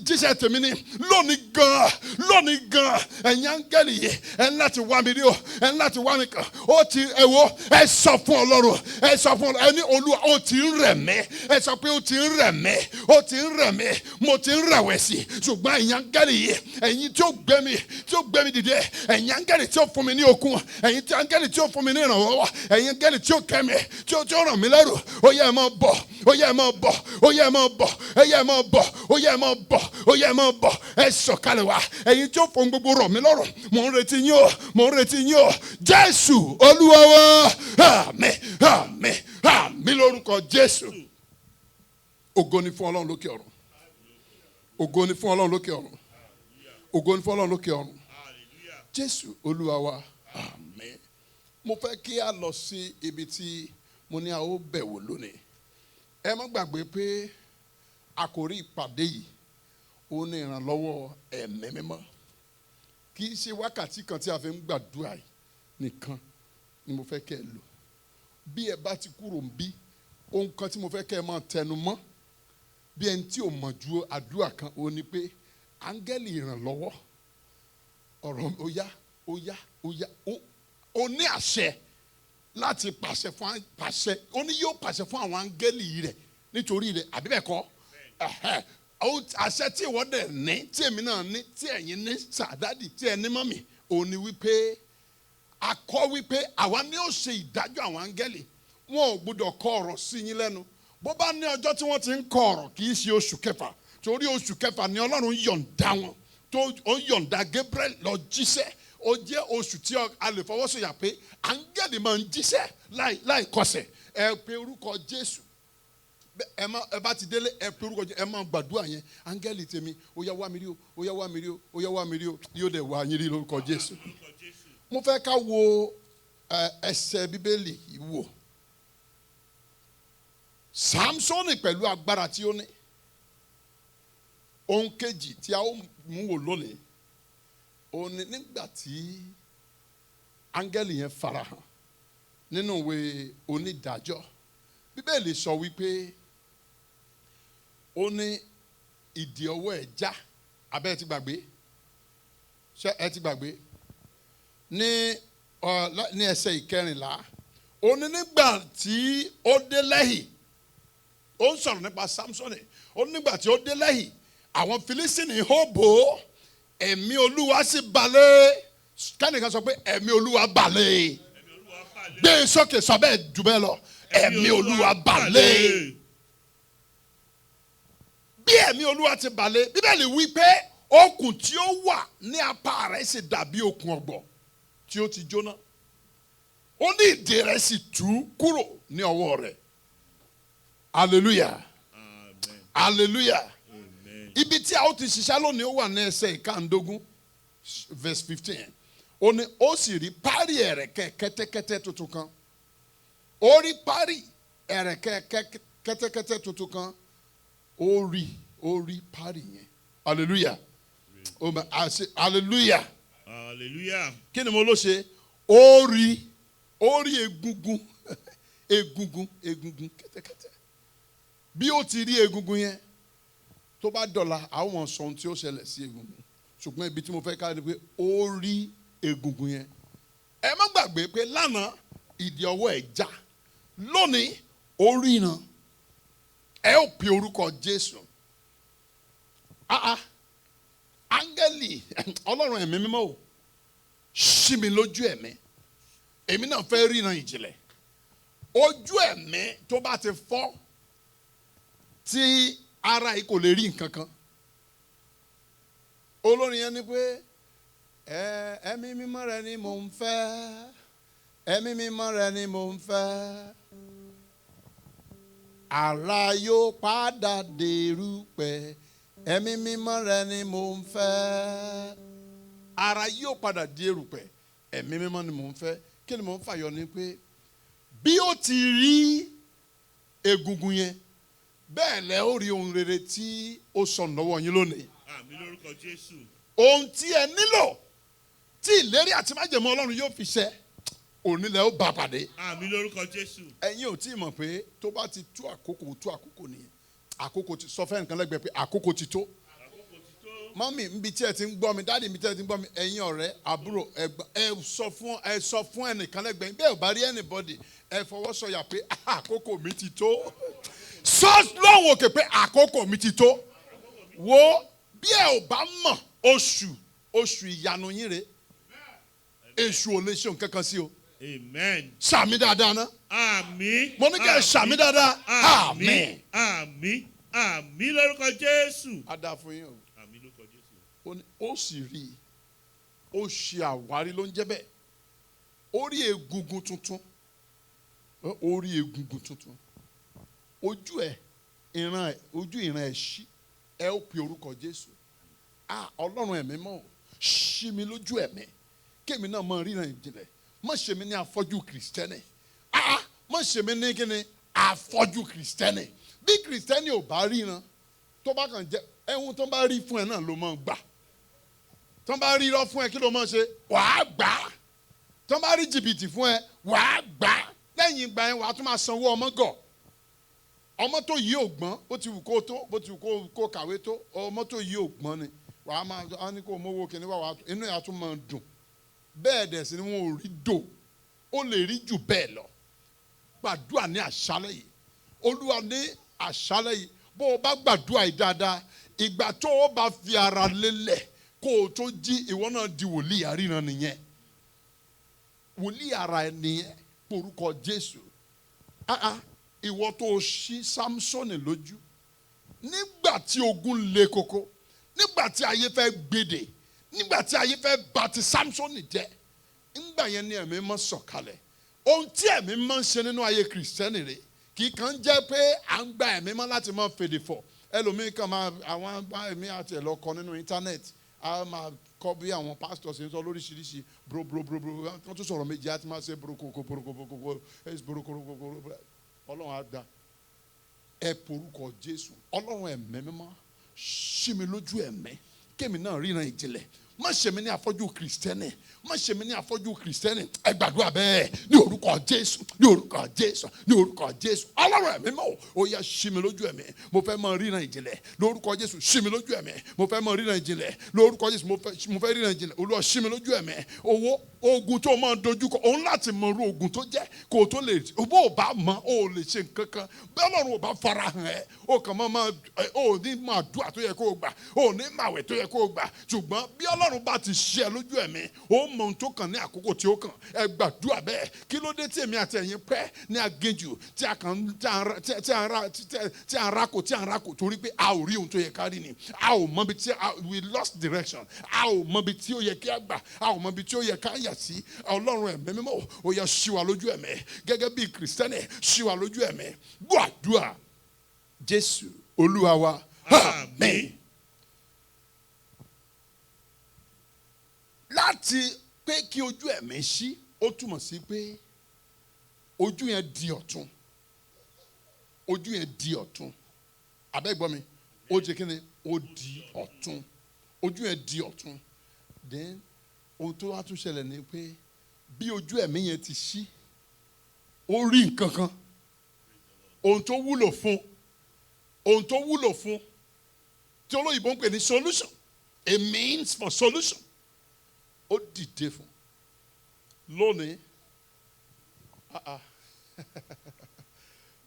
jíṣẹ́ tèmi ni lónìí gan ẹ̀yin áńgẹ́lì yìí ẹ̀ ń láti wá mi rí o, ẹ̀ ń láti wá mi kàn. Ó ti ẹ sọ fún Ọlọ́run, ẹ sọ fún Ọlọ́run, ẹni Olúwa ó ti ń rẹ̀ mí, ẹ sọ pé ó ti ń rẹ̀ mí, ó ti ń rẹ̀ mí, mo ti ń rẹ̀wẹ̀sì. Ṣùgbọ́n ẹ̀yin áńgẹ́lì yìí, ẹ̀yin tí ó gbé mi dìde, ẹ̀yin áńgẹ́lì tí ó fún mi ní okun, ẹ̀yin tí áńgẹ́lì tí ó fún mi ní ìrànlọ́wọ́, ẹ̀yin áńgẹ́lì tí ó kẹ́ mi, tí ó ràn mí lẹ́rù, ó yá ẹ máa bọ̀, ó yá ẹ máa bọ̀, ó yá ẹ máa bọ̀, ó yá ẹ máa bọ̀, ó yá ẹ máa bọ̀, ó yá ẹ máa bọ̀. Ẹ sọ̀kalẹ̀ wá, ẹ̀yin tí ó fún gbogbo rọ̀ mí lọ́rùn, mò ń retí yín o, mò ń retí yín o. Jésù Olúwa wa, àmín, àmín, àmín lórúkọ Jésù. Ògo ni fún Ọlọ́run lókè ọ̀run, ògo ni fún Ọlọ́run lókè ọ̀run, ògo ni fún Ọlọ́run lókè ọ̀run. Jésù Olúwa wa, àmín. Mo fẹ́ kí a lọ sí ibi tí mo ní a ó bẹ̀wò lónìí. Ẹ má gbàgbé pé àkòrí ìpàdé yìí ó ní ìrànlọ́wọ́ ẹ̀mí mímọ́. Kì í ṣe wákàtí kan tí a fi ń gbàdúrà yìí nìkan ni mo fẹ́ kẹ́ ẹ lò. Bí ẹ bá ti kúrò ń bí, ohun kan tí mo fẹ́ kẹ́ ẹ máa tẹnu mọ́ bí ẹni tí ò mọ̀ ju àdúrà kan ó ní pé áńgẹ́lì ìrànlọ́wọ́ ọ̀rọ̀ ó ní àṣẹ láti pàṣẹ fún ó ní yóò pàṣẹ fún àwọn áńgẹ́lì rẹ̀ nítorí rẹ̀, àbí bẹ́ẹ̀ kọ́? Àṣẹ tí ìwọ dẹ̀ ní, tí èmi náà ní, tí ẹ̀yin ní sàdádì, tí ẹ ní mọ́mì, ó ní wípé a kọ wípé àwa ni ó ṣe ìdájọ́ àwọn áńgẹ́lì. Wọn ò gbọdọ̀ kọ ọ̀rọ̀ sí yín lẹ́nu. Bó bá ní ọjọ́ tí wọ́n ti ń kọ ọ̀rọ̀, kì í ṣe oṣù kẹfà, torí oṣù kẹfà ni Ọlọ́run yọ̀ǹda wọn, tó ó yọ̀ǹda Gabriel lọ jíṣẹ́. Ó jẹ́ oṣù tí a lè fọwọ́ sọ̀yà pé áńgẹ́lì máa ń jíṣẹ́ láì kọsẹ̀. Ẹ pe orúkọ Jésù. Ẹ bá ti délé, ẹ pe orúkọ Jésù, ẹ máa gbàdúrà yẹn. Áńgẹ́lì tèmi, ó yá wá mi rí o, ó yá wá mi rí o, ó yá wá mi rí o. Yóò dẹ̀ wá yín rí lórúkọ Jésù. Mo fẹ́ ká wo ẹsẹ̀ Bíbélì yìí wò. Sámsónì pẹ̀lú agbára tí ó ní, ohun kejì tí a ó mú wò lónìí òun ni nígbà tí áńgẹ́lì yẹn farahàn nínú ìwé onídàájọ́ bíbélì sọ wípé ó ní ìdí ọwọ́ ẹ̀ já abẹ́ ẹ ti gbàgbé ṣé ẹ ti gbàgbé ní ẹsẹ̀ ìkẹrìnlá ó ní nígbà tí ó dé lẹ́hìn ó ń sọ̀rọ̀ nípa Sámsónì ó ní nígbà tí ó dé lẹ́hìn àwọn Fílístínì hó bò ó ẹ̀mí Olúwa sì balẹ̀ kẹ́nìkan sọ pé ẹ̀mí Olúwa balẹ̀ gbé sókè sọ bẹ́ẹ̀ jù bẹ́ẹ̀ lọ ẹ̀mí Olúwa balẹ̀ bí ẹ̀mí Olúwa ti balẹ̀ Bíbélì wí pé okùn tí ó wà ní apá rẹ̀ sì dàbí okùn ọ̀gbọ̀ tí ó ti jóná ó ní ìdè rẹ̀ sì tú kúrò ní ọwọ́ rẹ̀ hallelujah Amen. hallelujah Amen. ibi tí a ó ti ṣiṣẹ́ lónìí ó wà ní ẹsẹ̀ ìkàndógún verse 15 ó ní ó sì rí párí ẹ̀rẹ̀kẹ́ kẹ́tẹ́kẹ́tẹ́ tuntun kan ó rí párí ẹ̀rẹ̀kẹ́ kẹ́tẹ́kẹ́tẹ́ tuntun kan ó rí párí yẹn hallelujah hallelujah Hallelujah. kí ni mo ló ṣe ó rí egungun egungun kẹ́tẹ́kẹ́tẹ́ bí ó ti rí egungun yẹn tó bá dọ̀la àwọn sọ ohun tí ó ṣẹlẹ̀ sí egungun ṣùgbọ́n ibi tí mo fẹ́ ká ni pé ó rí egungun yẹn ẹ má gbàgbé pé lánàá ìdí ọwọ́ ẹ̀ já lónìí ó rí iná ẹ ó pe orúkọ Jésù áńgẹ́lì ọlọ́run ẹ̀mí mímọ́ o ṣí mi lójú ẹ̀mí èmi náà fẹ́ ríran ìjìnlẹ̀ ojú ẹ̀mí tó bá ti fọ́ tí ara yìí kò lè rí nǹkan kan olórin yẹn ni pé ẹ̀mí mímọ́ rẹ ni mò ń fẹ́ ẹ̀mí mímọ́ rẹ ni mò ń fẹ́ ara yóò padà dèrúpẹ̀ ẹ̀mí mímọ́ rẹ ni mò ń fẹ́ ara yóò padà di erùpẹ̀ ẹ̀mí mímọ́ ni mò ń fẹ́ kí ni mò ń fàyọ ni pé bí ó ti rí egungun yẹn bẹ́ẹ̀ lẹ́ ó rí ohun rere tí ó sọnù lọ́wọ́ yín lónìí. Àmín lórúkọ Jésù. ohun tí ẹ nílò tí ìlérí àti májẹ̀mú Ọlọ́run yóò fi ṣẹ òní lẹ́ ó bá pàdé. Àmín lórúkọ Jésù. ẹ̀yin ò tí ì mọ̀ pé tó bá ti tó àkókò nìyẹn àkókò ti sọ fẹ́ nǹkan lẹ́gbẹ̀ẹ́ pé àkókò ti tó. Àkókò ti tó. mọ́mì níbi tí ẹ ti ń gbọ́ mi dáàdì níbi tí ẹ ti ń gbọ́ mi ẹ̀yin ọ̀rẹ́ àbúrò ẹ̀gbọ́n ẹ sọ fún ẹnìkan lẹ́gbẹ̀ẹ́ bẹ́ẹ̀ ò bá rí anybody ẹ fọwọ́ sọ̀yà pé àkókò mi ti tó sọ lọ́wọ́ òkè pé àkókò mi ti tó wo bí ẹ ò bá mọ̀ oṣù ìyanu yín rè èṣù ò lè ṣe nǹkan kan sí o. Amen. sàmì dáadáa ná. Àmín. mo ní kí ẹ sàmì dáadáa. àmín. Àmín. Àmín lórúkọ Jésù. a dáa fún yín o. Àmín lórúkọ Jésù. ó sì rí i ó ṣe àwárí ló ń jẹ́ bẹ́ẹ̀ ó rí egungun tuntun ojú ìran ẹ̀ ṣí ẹ ó pe orúkọ Jésù ọlọ́run ẹ̀mí mọ́ ṣí mi lójú ẹ̀mí kémi náà mọ ríran ìjìnlẹ̀ má ṣe mí ní afọ́jú kìrìsìtẹ́nì má ṣe mí ní kíni afọ́jú kìrìsìtẹ́nì bí kìrìsìtẹ́nì ò bá ríran tó bá kàn jẹ́ ẹ̀hún tó bá rí fún ẹ náà ló máa gbà tó bá rí irọ́ fún ẹ kí ló máa ṣe wàá gbà tó bá rí jìbìtì fún ẹ wàá gbà lẹ́yìn ìgbà yẹn wàá tún máa sanwó ọmọ gọ̀ ọmọ tó yí ògbọ́n bó ti wù kó tó bó ti wù kó kàwé tó ọmọ tó yí ògbọ́n ni wàá máa á ní kó mówó kíní wà inú ẹ̀ á tún máa dùn bẹ́ẹ̀ dẹ̀ sí ni wọn ò rí dò ó lè rí jù bẹ́ẹ̀ lọ gbàdúrà ní àṣálẹ́ yìí olúwa ní àṣálẹ́ yìí bó o bá gbàdúrà yìí dáadáa ìgbà tó o bá fi ara lélẹ̀ kó o tó jí ìwọ náà di wòlíì àríran nìyẹn wòlíì ara ẹ nìyẹn porúkọ Jésù ìwọ tó o ṣí Sámsónì lójú nígbà tí ogun le koko nígbà tí ayé fẹ́ gbèdè nígbà tí ayé fẹ́ bà ti Sámsónì jẹ́ nígbà yẹn ni ẹ̀mí mọ́ sọ̀kalẹ̀ ohun tí ẹ̀mí mọ́ ń ṣe nínú ayé kìrìsìtẹ́nì rẹ̀ kì í kàn jẹ́ pé à ń gba ẹ̀mí mọ́ láti máa fèdè fọ̀ ẹlòmíín kan máa àwọn bá ẹ̀mí àti ẹ̀ lọ kọ nínú íńtánẹ́ẹ̀tì a máa kọ́ bí àwọn pásítọ̀ ṣe ń sọ lóríṣiríṣi bro wọ́n tún sọ̀rọ̀ méjì á ti máa ṣe borokoko ọlọ́run á gbà ẹ porúkọ Jésù ọlọ́run ẹ̀mí mímọ́ ṣí mi lójú ẹ̀mí kémi náà ríran ìjìnlẹ̀ má ṣe mí ní afọ́jú kìrìsìtẹ́nì má ṣe mí ní afọ́jú kìrìsìtẹ́nì ẹ gbàdúrà bẹ́ẹ̀ ní orúkọ Jésù ní orúkọ Jésù ní orúkọ Jésù Ọlọ́run ẹ̀mí mọ́ ó yá ṣí mi lójú ẹ̀mí mo fẹ́ mọ ríran ìjìnlẹ̀ lórúkọ Jésù ṣí mi lójú ẹ̀mí mo fẹ́ mọ ríran ìjìnlẹ̀ lórúkọ Jésù mo fẹ́ ríran ìjìnlẹ̀ Olúwa ṣí mi lójú ẹ̀mí owó ogun tó máa dojúkọ òun láti mọ irú ogun tó jẹ́ kó o tó lè bó o bá mọ o lè ṣe nǹkan kan bẹ́ẹ̀ Ọlọ́run ò bá farahàn ẹ́ o kàn máa o ní máa dùà tó yẹ kó o gbà o ní màwẹ̀ tó yẹ kó o gbà ṣùgbọ́n bí Ọlọ́run bá ti ṣe ẹ lójú ẹ̀mí o mọ ohun tó kàn ní àkókò tí ó kàn ẹ gbàdúrà bẹ́ẹ̀ kí ló dé tí èmi àti ẹ̀yin pẹ́ ní aginjù tí a rákò torí pé a ò rí ohun tó yẹ ká rí ni a ò mọ ibi tí we lost direction a ò mọ ibi tí ó yẹ kí a gbà a ò mọ ibi tí ó yẹ ká yà sí Ọlọ́run ẹ̀mí mímọ́ ó yá ṣí wa lójú ẹ̀mí gẹ́gẹ́ bí kìrìsìtẹ́nì ṣí wa lójú ẹ̀mí gbàdúrà Jésù Olúwa wa àmín. Láti pé kí ojú ẹ̀mí ṣí ó túmọ̀ sí pé ojú yẹn di ọ̀tun ojú yẹn di ọ̀tun abẹ́gbọ́n mi ó jẹ́ kí ni ó di ọ̀tun ojú yẹn di ọ̀tun then ohun tó wá tún ṣẹlẹ̀ ni pé bí ojú ẹ̀mí yẹn ti ṣí ó rí nǹkan kan ohun tó wúlò fún tí olóyìnbó ń pè ní solution a means for solution ó dìde fún lónìí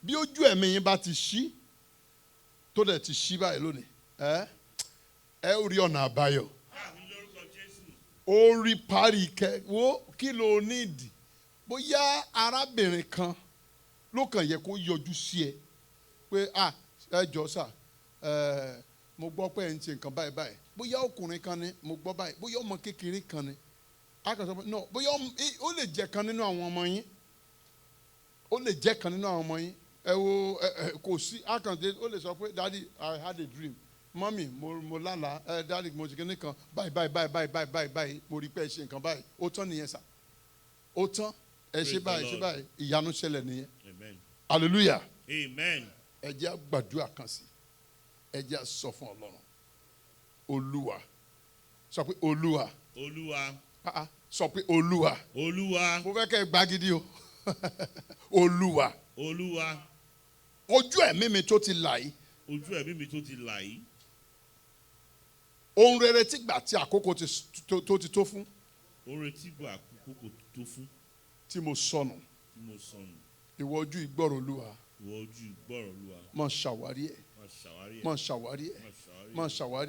bí ojú ẹ̀mí yín bá ti ṣí tó dẹ̀ ti ṣí báyìí lónìí ẹ ó rí ọ̀nà àbáyọ ó rí parí wo kí ló nídìí bóyá arábìnrin kan ló kàn yẹ kó yọjú sí ẹ pé ẹ jọ sà mo gbọ́ pé ẹ̀ ń ṣe nǹkan báyìí báyìí bóyá ọkùnrin kan ni mo gbọ́ báyìí bóyá ọmọ kékeré kan ni a kàn sọ pé no bóyá ó lè jẹ́ kan nínú àwọn ọmọ yín ó lè jẹ́ kan nínú àwọn ọmọ yín ẹ wo kò sí a kàn dé ó lè sọ pé daddy I had a dream mọ́mì mo lálàá daddy mo ṣe kíní kan báyìí mo rí pé ẹ ṣe nǹkan báyìí ó tán nìyẹn sà ó tán ẹ ṣe báyìí ìyanu ṣẹlẹ̀ nìyẹn hallelujah amen. ẹ jẹ́ gbàdúrà kan sí ẹ jẹ́ sọ fún Ọlọ́run Olúwa sọ pé Olúwa sọ pé Olúwa mo fẹ́ kẹ́ ẹ gbàgídí o Olúwa ojú ẹ̀mí mi tó ti là yìí ohun rere tí gbà tí àkókò tó ti tó fún tí mo sọnù ìwọ ojú ìgbọ́rọ̀ Olúwa mọ̀ ṣàwárí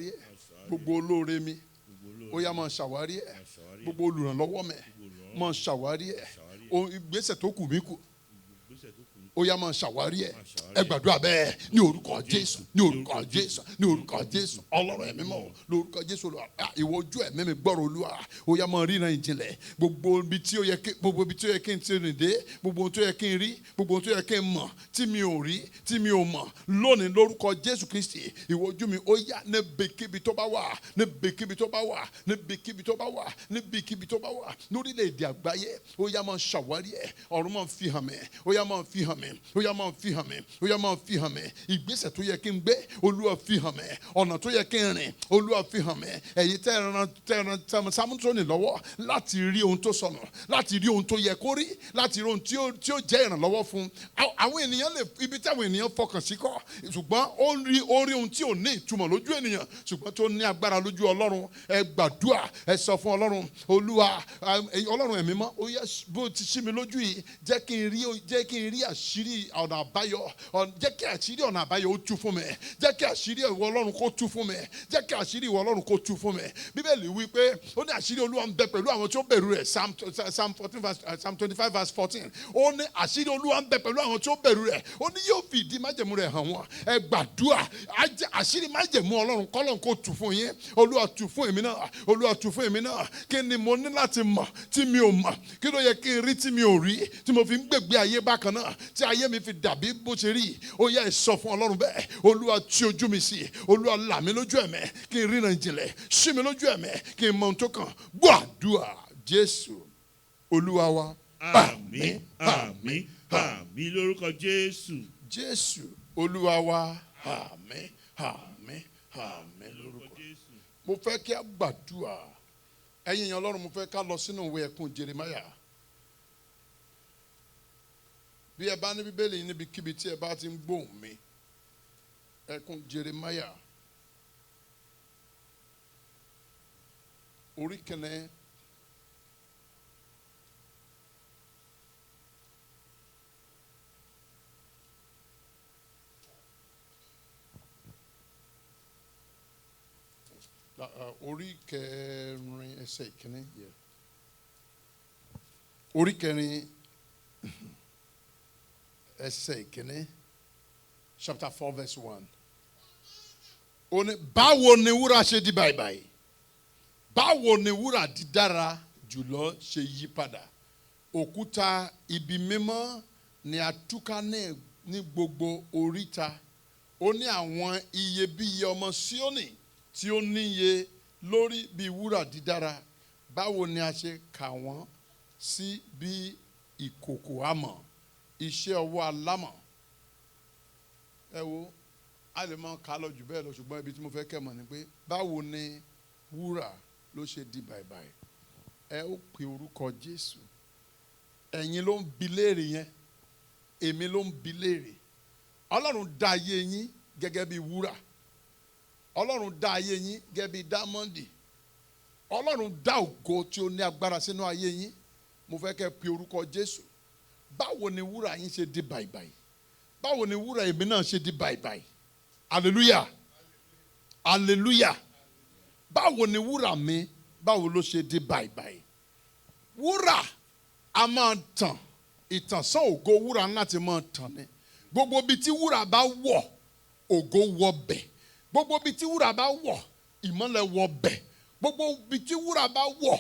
ẹ̀ gbogbo olóore mi ó yá mọ̀ ṣàwárí ẹ̀ gbogbo olùrànlọ́wọ́ mi mọ̀ ṣàwárí ẹ̀ ìgbésẹ̀ tó kù mí kù ó yá máa ṣàwárí ẹ ẹ gbàdúrà bẹ́ẹ̀ ní orúkọ Jésù ní orúkọ Jésù ní orúkọ Jésù Ọlọ́run ẹ̀mí mọ́ lórúkọ Jésù ìwọ ojú ẹ̀mí mi gbọ́rọ̀ Olúwa ó yá máa ríran ìjìnlẹ̀ gbogbo ibi tí ó yẹ kí n ti rìn dé gbogbo ohun tó yẹ kí n rí gbogbo ohun tó yẹ kí n mọ̀ tí mi ò rí tí mi ò mọ̀ lónìí lórúkọ Jésù Kristi ìwọ ojú mi ó yá níbikíbi tó bá wà lórílẹ̀-èdè àgbáyé ó yá máa ṣàwárí ẹ ọ̀run máa fi hàn mí ó yá máa fi hàn mí ó yá máa fi hàn mí ó yá máa fi hàn mí ìgbésẹ̀ tó yẹ kí n gbé Olúwa fi hàn mí ọ̀nà tó yẹ kí n rìn Olúwa fi hàn mí ẹ̀yin tẹ́ Sámúsónì lọ́wọ́ láti rí ohun tó sọnù láti rí ohun tó yẹ kó rí láti rí ohun tí ó jẹ́ ìrànlọ́wọ́ fún àwọn ènìyàn lè ibi tí àwọn ènìyàn fọkàn sí kọ́ ṣùgbọ́n ó rí ohun tí ò ní ìtumọ̀ lójú ènìyàn ṣùgbọ́n tó ní agbára lójú Ọlọ́run ẹ gbàdúrà ẹ sọ fún Ọlọ́run Olúwa Ọlọ́run ẹ̀mí mọ́ ó yá bó ti ṣí mi lójú yìí jẹ́ kí n rí àṣírí ọ̀nà àbáyọ jẹ́ kí àṣírí ọ̀nà àbáyọ ó tú fún mi jẹ́ kí àṣírí ìwọ Ọlọ́run kó tú fún mi jẹ́ kí àṣírí ìwọ Ọlọ́run kó tú fún mi Bíbélì wí pé ó ní àṣírí Olúwa ń bẹ pẹ̀lú àwọn tí ó bẹ̀rù rẹ̀ Psalm 25 verse 14 ó ní àṣírí Olúwa ń bẹ pẹ̀lú àwọn tí ó bẹ̀rù rẹ̀ ó ní yóò fi ìdí májẹ̀mú rẹ̀ hàn wọ́n ẹ gbàdúrà àṣírí májẹ̀mú Ọlọ́run kọ́lọ́n kó tú fún yín Olúwa tú fún èmi náà Olúwa tú fún èmi náà kí ni mo ní láti mọ̀ tí mi ò mọ̀ kí ló yẹ kí n rí tí mi ò rí tí mo fi ń gbègbè ayé bákan náà tí ayé mi fi dàbí bó ṣe rí ó yá ẹ sọ fún Ọlọ́run bẹ́ẹ̀ Olúwa tí ojú mi sí Olúwa là mí lójú ẹ̀mẹ́ kí n ríran ìjìnlẹ̀ ṣí mi lójú ẹ̀mẹ́ kí n mọ ohun tó kàn gbọ́ àdúrà Jésù Olúwa wa àmín àmín àmín lórúkọ Jésù Jésù Olúwa wa àmín àmín àmín lórúkọ. Lórúkọ Jésù. Mo fẹ́ kí a gbàdúrà. Ẹ̀yin èèyàn Ọlọ́run, mo fẹ́ ká lọ sínú ìwé ẹ̀kún Jeremáyà. Bí ẹ bá ní Bíbélì níbikíbi tí ẹ bá ti ń gbóhùn mi, ẹ̀kún Jeremáyà orí kẹne orí kẹrin ẹsẹ̀ ìkíní orí kẹrin ẹsẹ̀ ìkíní chapter 4 verse 1. Ó ní báwo ni wúrà ṣe di báibái, báwo ni wúrà dídára jùlọ ṣe yí padà. Òkúta ibi mímọ́ ni a túká ní gbogbo oríta. Ó ní àwọn iyebíye ọmọ Síónì tí ó níye lórí bí wúrà dídára. Báwo ni a ṣe kà wọ́n sí bí ìkòkò amọ̀, iṣẹ́ ọwọ́ alámọ̀. Ẹ wo, a lè máa kà lọ jù bẹ́ẹ̀ lọ, ṣùgbọ́n ibi tí mo fẹ́ kẹ́ mọ̀ ni pé báwo ni wúrà ló ṣe di báibái. Ẹ ó pe orúkọ Jésù. Ẹ̀yin ló ń bi léèrè yẹn, èmi ló ń bi léèrè. Ọlọ́run dá ayé yín gẹ́gẹ́ bí wúrà. Ọlọ́run dá ayé yín gẹ́gẹ́ bí dámọ́ndì. Ọlọ́run dá ògo tí ó ní agbára sínú ayé yín. Mo fẹ́ kẹ́ pe orúkọ Jésù. Báwo ni wúrà yín ṣe di báibái? Báwo ni wúrà èmi náà ṣe di báibái? Hallelujah. Hallelujah. Báwo ni wúrà mi, báwo ló ṣe di báibái? Wúrà a máa tàn, ìtànṣán ògo wúrà láti máa tàn ni. Gbogbo ibi tí wúrà bá wọ̀, ògo wọ bẹ̀. Gbogbo ibi tí wúrà bá wọ̀, ìmọ́lẹ̀ wọ bẹ̀. Gbogbo ibi tí wúrà bá wọ̀,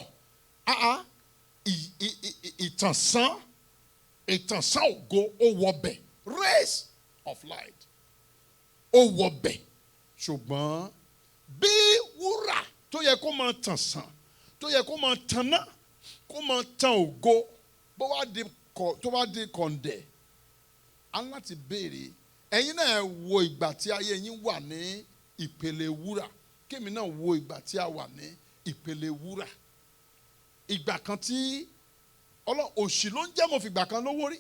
ìtànṣán ògo ó wọ bẹ̀. Rays of light ó wọ bẹ̀. Ṣùgbọ́n bí wúrà tó yẹ kó máa tàn sàn, tó yẹ kó máa tàn náà, kó máa tàn ògo, tó bá di kọ̀ǹdẹ̀, a ní láti béèrè. Ẹ̀yin náà wo ìgbà tí ayé yín wà ní ìpele wúrà, kémi náà wo ìgbà tí a wà ní ìpele wúrà. Ìgbà kan tí òṣì ló ń jẹ́ mo fi ìgbà kan lówó rí.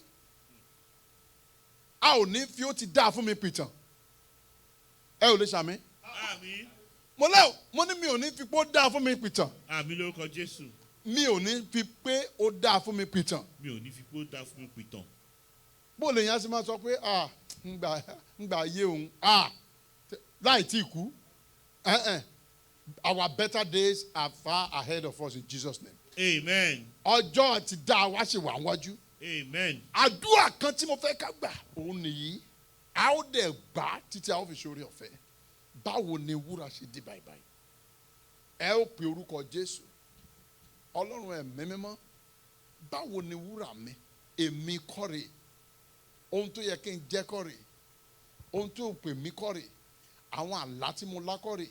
A ò ní fi ó ti dáa fún mi pìtàn. Ẹ ò lè ṣàmì. Àmín. Mo ní mi ò ní fi pé ó dáa fún mi pìtàn. Àmín lórúkọ Jésù. Mi ò ní fi pé ó dáa fún mi pìtàn. Mi ò ní fi pé ó dáa fún mi pìtàn. Bó lè yàn sí máa sọ pé ngbà ayé òun láì tí kú. Our better days are far ahead of us in Jesus' name. Amen. Ọjọ́ ti dá wa ṣe wà wájú. Amen. Àdúrà kan tí mo fẹ́ ká gbà òun nìyí. A ó dẹ̀ gbà títí a ó fi ṣoore ọ̀fẹ́. Báwo ni wúrà ṣe di báibái? Ẹ ó pe orúkọ Jésù. Ọlọ́run ẹ̀mí mímọ́. Báwo ni wúrà mi? Èmi kọ́ rè. Ohun tó yẹ kí n jẹ́ kọ́ rè. Ohun tó pè mí kọ́ rè. Àwọn àlá tí mo lá kọ́ rè.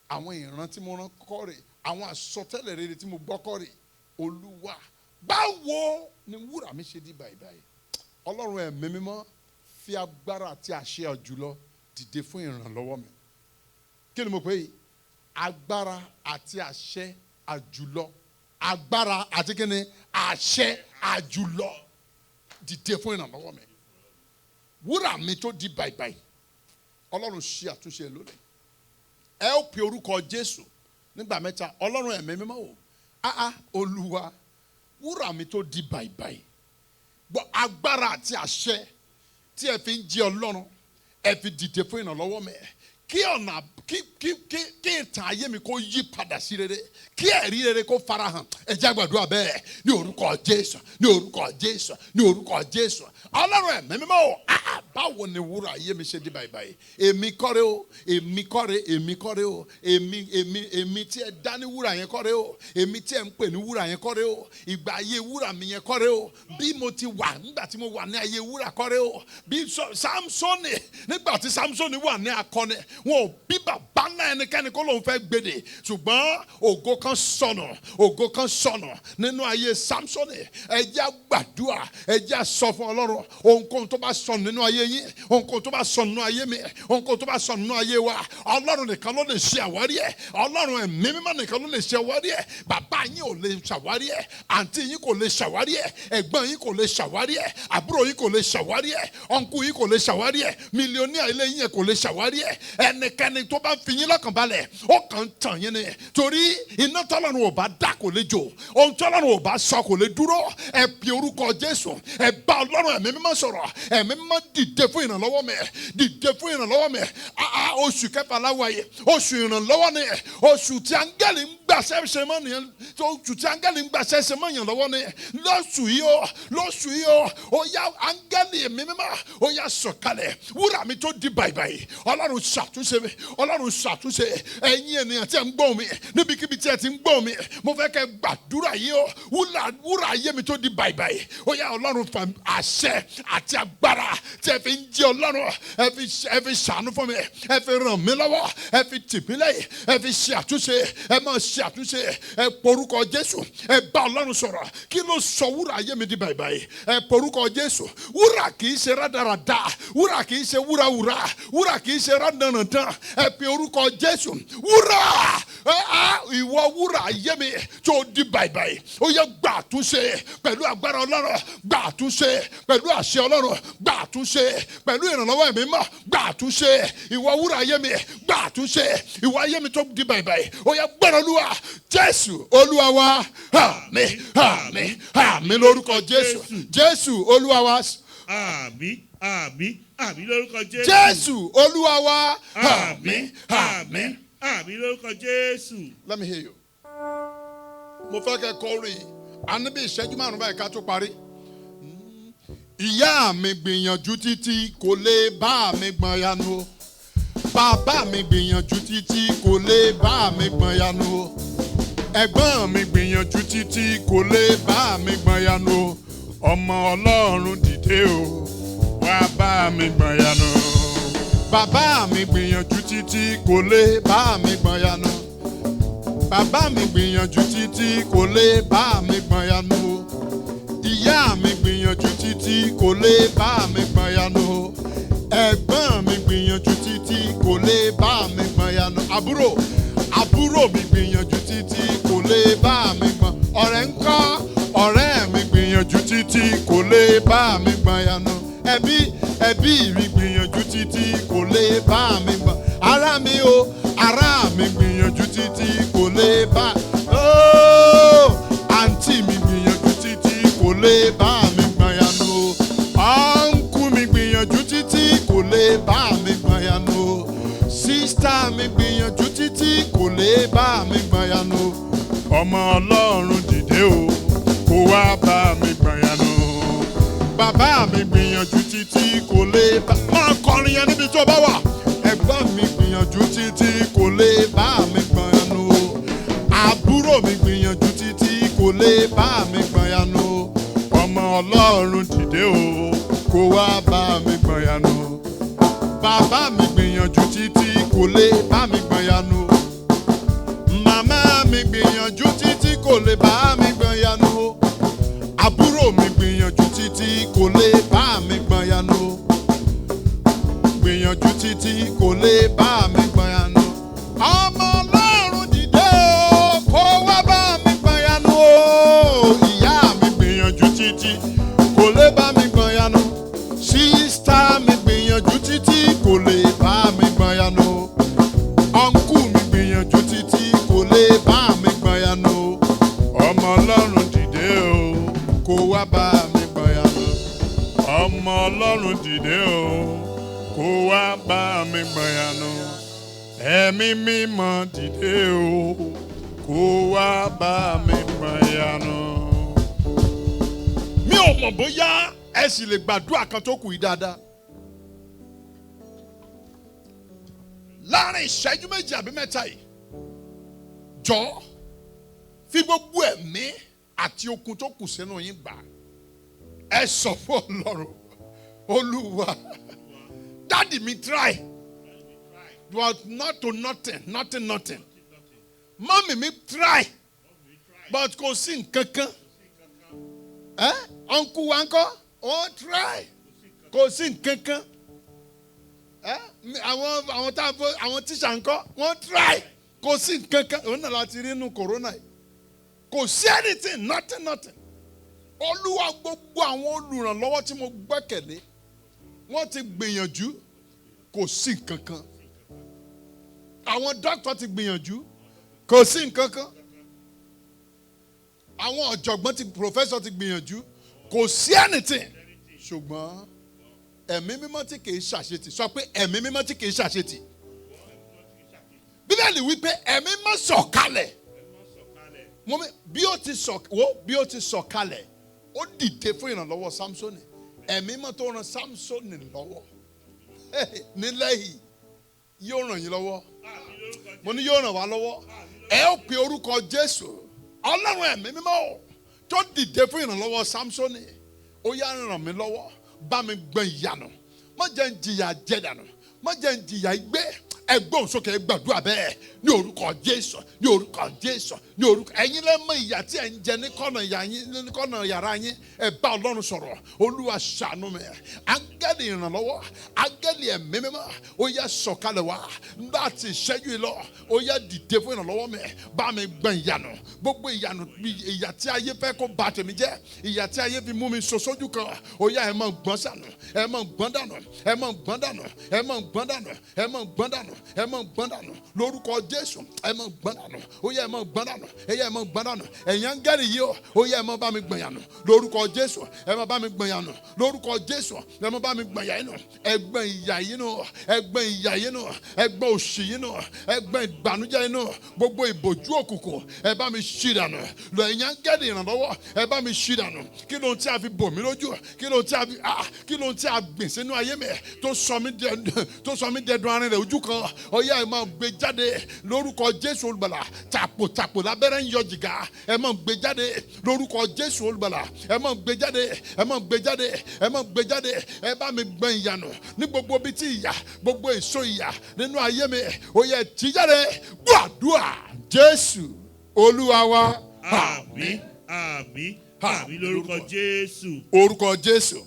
Àwọn ìran tí mo rán kọ́ rè. Àwọn àsọtẹ́lẹ̀ rere tí mo gbọ́ kọ́ rè. Olúwa, báwo ni wúrà mi ṣe di báibái? Ọlọ́run ẹ̀mí mímọ́, fi agbára àti àṣẹ àjùlọ dìde fún ìrànlọ́wọ́ mi. Kí ni mo pè é? Agbára àti àṣẹ àjùlọ. Agbára àti kí ni? Àṣẹ àjùlọ dìde fún ìrànlọ́wọ́ mi. Wúrà mi tó di báibái. Ọlọ́run ṣe àtúnṣe lónìí. Ẹ ó pe orúkọ Jésù nígbà mẹ́ta. Ọlọ́run ẹ̀mí mímọ́ o. Olúwa, wúrà mi tó di báibái. Gbọ́ agbára àti àṣẹ tí ẹ fi ń jẹ Ọlọ́run, ẹ fi dìde fún ìrànlọ́wọ́ mi. Kí ọ̀nà kí ìtàn ayé mi kó yí padà sí rere, kí ẹ̀rí rere kó farahàn. Ẹ jẹ́ gbàdúrà bẹ́ẹ̀ ní orúkọ Jésù, ní orúkọ Jésù, ní orúkọ Jésù. Ọlọ́run ẹ̀mí mímọ́ o. Báwo ni wúrà ayé mi ṣe di báibái? Èmi kọ́re o, èmi kọ́re, èmi kọ́re o, èmi tí ẹ dá ní wúrà yẹn kọ́re o, èmi tí ẹ ń pè ní wúrà yẹn kọ́re o, ìgbà ayé wúrà mi yẹn kọ́re o, bí mo ti wà nígbà tí mo wà ní ayé wúrà kọ́re o, bí Sámsónì nígbà tí Sámsónì wà ní akọni, wọn ò bí bàbá ńlá ẹnikẹ́ni kó lóun fẹ́ gbèdè ṣùgbọ́n ògo kan sọnù nínú ayé Samsoni. ẹ jẹ́ á gbàdúrà, ẹ jẹ́ á sọ fún Ọlọ́run ohunkóhun tó bá sọnù nínú ayé yín, ohunkóhun tó bá sọnù nínú ayé mi, ohunkóhun tó bá sọnù nínú ayé wa, Ọlọ́run nìkan ló lè ṣe àwárí ẹ̀. Ọlọ́run ẹ̀mí mímọ́ nìkan ló lè ṣe àwárí ẹ̀. Bàbá yín ò lè ṣàwárí ẹ̀, àǹtí yín kò lè ṣàwárí ẹ̀, ẹ̀gbọ́n yín kò lè ṣàwárí ẹ̀, àbúrò yín kò lè ṣàwárí ẹ̀, ọ̀nkú yín kò lè ṣàwárí ẹ̀, mílíọ̀nìyà ilé yín kò lè ṣàwárí ẹ̀. ẹnikẹ́ni tó bá fi yín lọ́kàn balẹ̀ ó kàn ń tàn yín ni, torí iná tọ́lọ́run ò bá dá kò lè jò, ohun tọ́lọ́run ò bá sọ kò lè dúró. ẹ pe orúkọ Jésù, ẹ bá Ọlọ́run ẹ̀mí mímọ́ sọ̀rọ̀. ẹ̀mí mímọ́ dìde fún ìrànlọ́wọ́ mi, dìde fún ìrànlọ́wọ́ mi. Oṣù kẹfà láwàyè, oṣù ìrànlọ́wọ́ ni, oṣù tí áńgẹ́lì ń gbàṣẹ́ ṣe mọ́ nìyẹn, oṣù tí áńgẹ́lì ń gbàṣẹ́ ṣe mọ́ yàn lọ́wọ́ ni. lóṣù yìí ó yá áńgẹ́lì ẹ̀mí mímọ́ ó yá sọ̀kalẹ̀. wúrà mi tó di bàìbàì, Ọlọ́run ṣàtúnṣe. ẹ̀yin ènìyàn tí ẹ ń gbọ́ mi níbikíbi tí ẹ ti ń gbọ́ mi, mo fẹ́ kẹ́ gbàdúrà yìí o. wúrà ayé mi tó di bàìbàì, ó yá Ọlọ́run fa àṣẹ àti agbára tí ẹ fi ń jẹ́ Ọlọ́run, ẹ fi ṣàánú fún mi, ẹ fi ràn mí lọ́wọ́, ẹ fi tì mí lẹ́yìn, ẹ fi ṣe àtúnṣe, ẹ máa ṣe àtúnṣe. ẹ porúkọ Jésù, ẹ bá Ọlọ́run sọ̀rọ̀. kí ló sọ wúrà ayé mi di bàìbàì? ẹ porúkọ Jésù. wúrà kì í ṣe rádaràda, wúrà kì í ṣe wúràwúrà, wúrà kì í ṣe rádaràdàn. ẹ pe orúkọ Jésù. wúrà, ìwọ wúrà ayé mi tó di bàìbàì, ó yẹ gbà àtúnṣe pẹ̀lú agbára Ọlọ́run, gbà àtúnṣe pẹ̀lú àṣẹ Ọlọ́run, gbà àtúnṣe pẹ̀lú ìrànlọ́wọ́ ẹ̀mí mọ́, gbà àtúnṣe. ìwọ wúrà ayé mi gbà àtúnṣe, ìwọ ayé mi tó di bàìbàì, ó yẹ gbọ́dọ̀ Olúwa. Jésù Olúwa wa. àmín àmín àmín lórúkọ Jésù. Jésù Olúwa wa. Àmín àmín àmín lórúkọ Jésù. Jésù Olúwa wa. Àmín àmín àmín lórúkọ Jésù. Let me hear you. Mo fẹ́ kẹ́ kọrin, a ní bí ìṣẹ́jú márùn-ún báyìí ká tó parí. Ìyá mi gbìyànjú títí kò lè bá mi gbọ̀n yanu o. Bàbá mi gbìyànjú títí kò lè bá mi gbọ̀n yanu o. Ẹ̀gbọ́n mi gbìyànjú títí kò lè bá mi gbọ̀n yanu o. Ọmọ Ọlọ́run dìde o, wá bá mi gbọ̀n yanu o. Bàbá mi gbìyànjú títí kò lè bá mi gbọ̀n yanu. Bàbá mi gbìyànjú títí kò lè bá mi gbọ̀n yanu o. Ìyá mi gbìyànjú títí kò lè bá mi gbọ̀n yanu o. Ẹ̀gbọ́n mi gbìyànjú títí kò lè bá mi gbọ̀n yanu. Àbúrò mi gbìyànjú títí kò lè bá mi gbọ̀n. Ọ̀rẹ́ ńkọ́, ọ̀rẹ́ mi gbìyànjú títí kò lè bá mi gbọ̀n yanu. Ẹbí mi gbìyànjú títí kò lè bá mi gbọ̀n. Ará mi gbìyànjú títí kò lè bá. Àǹtí mi gbìyànjú títí kò lè bá mi gbọ̀n yanu. Ọ̀nkú mi gbìyànjú títí kò lè bá mi gbọ̀n yanu. Sísítà mi gbìyànjú títí kò lè bá mi gbọ̀n yanu. Ọmọ Ọlọ́run dìde o, kó wá bá mi gbọ̀n yanu. Bàbá mi gbìyànjú títí kò lè bá. Máa kọrin yẹn níbi tó bá wà. Ẹ̀gbọ́n mi gbìyànjú títí kò lè bá mi gbọ̀n yanu. Àbúrò mi gbìyànjú títí kò lè bá mi gbọ̀n yanu. Ọmọ Ọlọ́run dìde o, kó wá bá mi gbọ̀n yanu. Bàbá mi gbìyànjú títí kò lè bá mi gbọ̀n yanu. Màmá mi gbìyànjú títí kò lè bá mi gbọ̀n yanu. Àbúrò mi gbìyànjú títí kò lè bá mi gbọ̀n yanu. Gbìyànjú títí kò lè bá mi gbọ̀n yanu. Ọmọ Ọlọ́run dìde o, kó wá bá mi gbọ̀n yanu o. Ìyá mi gbìyànjú títí kò lè bá mi gbọ̀n yanu. Sísítà mi gbìyànjú títí kò lè bá mi gbọ̀n yanu. Ọ̀nkú mi gbìyànjú títí kò lè bá mi gbọ̀n yanu. Ọmọ Ọlọ́run dìde o, kó wá bá mi gbọ̀n yanu. Ọmọ Ọlọ́run dìde o, kó wá bá mi gbọ̀n yanu. Ẹ̀mí mímọ́ dìde o, kó wá bá mi gbọ̀n yanu. Mi ò mọ̀ bóyá ẹ sì lè gbàdúrà kan tó kù yìí dáadáa. Láàárín ìṣẹ́jú méjì àbí mẹ́ta yìí, jọ̀ọ́ fi gbogbo ẹ̀mí àti okun tó kù sínú yín gbà. Ẹ sọ fún Ọlọ́run, Olúwa, dádì mi try, but not to nothing. Mọ́mì mi try but kò sí nǹkankan. Uncle wa ńkọ́ ó try kò sí nǹkankan. Àwọn tíṣà ńkọ́ wọ́n try kò sí nǹkankan. Òun náà láti rí inú corona yìí. Kò sí anything, nothing. Olúwa gbogbo àwọn olùrànlọ́wọ́ tí mo gbẹ́kẹ̀lé wọ́n ti gbìyànjú kò sí nǹkankan. Àwọn dókítà ti gbìyànjú kò sí nǹkankan. Àwọn ọ̀jọ̀gbọ́n professor ti gbìyànjú kò sí anything. Ṣùgbọ́n ẹ̀mí mímọ́ tí kìí ṣàṣetì sọ pé ẹ̀mí mímọ́ tí kìí ṣàṣetì. Bíbélì wípé ẹ̀mí mímọ́ sọ̀kalẹ̀. Bí ó ti sọ̀kalẹ̀ ó dìde fún ìrànlọ́wọ́ Sámsónì. Ẹ̀mí mímọ́ tó ràn Sámsónì lọ́wọ́ nílẹ̀ yìí yóò ràn yín lọ́wọ́. Mo ní yóò ràn wá lọ́wọ́. Ẹ ó pe orúkọ Jésù. Ọlọ́run ẹ̀mí mímọ́ tó dìde fún ìrànlọ́wọ́ Sámsónì. Ó yá ràn mí lọ́wọ́. Bá mi gbọ̀n ìyanu. Má jẹ́ ń jìyà jẹ̀dànù. Má jẹ́ ń jìyà ìgbé. Ẹgbọ́n sókè gbàdúrà bẹ́ẹ̀ ní orúkọ Jésù, ní orúkọ Jésù, ní orúkọ. Ẹ̀yin lẹ mọ̀ ìyà tí ẹ ń jẹ ní kọ́nà yàrá yín. Ẹ bá Ọlọ́run sọ̀rọ̀. Olúwa ṣàánú mi. Áńgẹ́lì ìrànlọ́wọ́, áńgẹ́lì ẹ̀mí mímọ́, ó yá sọ̀kalẹ̀ wá. Láti ìṣẹ́jú lọ, ó yá dìde fún ìrànlọ́wọ́ mi. Bá mi gbọ̀n ìyanu. Gbogbo ìyà tí ayé fẹ́ kó bà tèmi jẹ́. Ìyà tí ayé fi mú mi sójú kan. Ó yá ẹ máa gbọ́n sànù. Ẹ máa gbọ́n dànù. Ẹ máa gbọ́n dànù. Ẹ máa gbọ́n dànù. Ẹ máa gbọ́n dànù. Ẹ máa gbọ́n dànù lórúkọ Jésù. Ẹ máa gbọ́n dànù. Ó yá ẹ máa gbọ́n dànù. Ẹ yá ẹ máa gbọ́n dànù. Ẹ̀yin áńgẹ́lì yìí ó yá ẹ máa bá mi gbọ̀n yànù lórúkọ Jésù. Ẹ máa bá mi gbọ̀n yànù lórúkọ Jésù. Ẹ máa bá mi gbọ̀n yà yín nù. Ẹgbẹ́ ìyà yín nù. Ẹgbẹ́ ìyà yín nù. Ẹgbẹ́ òṣì yín nù. Ẹgbẹ́ ìbànújẹ́ yín nù. Gbogbo ìbòjú òkùnkùn ẹ bá mi ṣí dànù. Lọ ẹ̀yin áńgẹ́lì ìrànlọ́wọ́ ẹ bá mi ṣí dànù. Kí ló ń tí a fi bò mí lójú? Kí ló ń tí a gbìn sínú ayé mi tó sọ mí dẹdun arin rẹ̀ ojú kan? Ó yá ẹ máa gbé jáde lórúkọ Jésù olùgbàlà. Tàpò lábẹ́rẹ́ ń yọ jìgá. Ẹ máa gbé jáde lórúkọ Jésù olùgbàlà. Ẹ máa gbé jáde. Ẹ máa gbé jáde. Ẹ máa gbé jáde. Ẹ bá mi gbọ̀n ìyanu ní gbogbo bí tí ìyà, gbogbo èso ìyà nínú ayé mi. Ó yá tí jáde. Gbàdúrà Jésù Olúwa wa. Àmín. Lórúkọ Jésù. Orúkọ Jésù.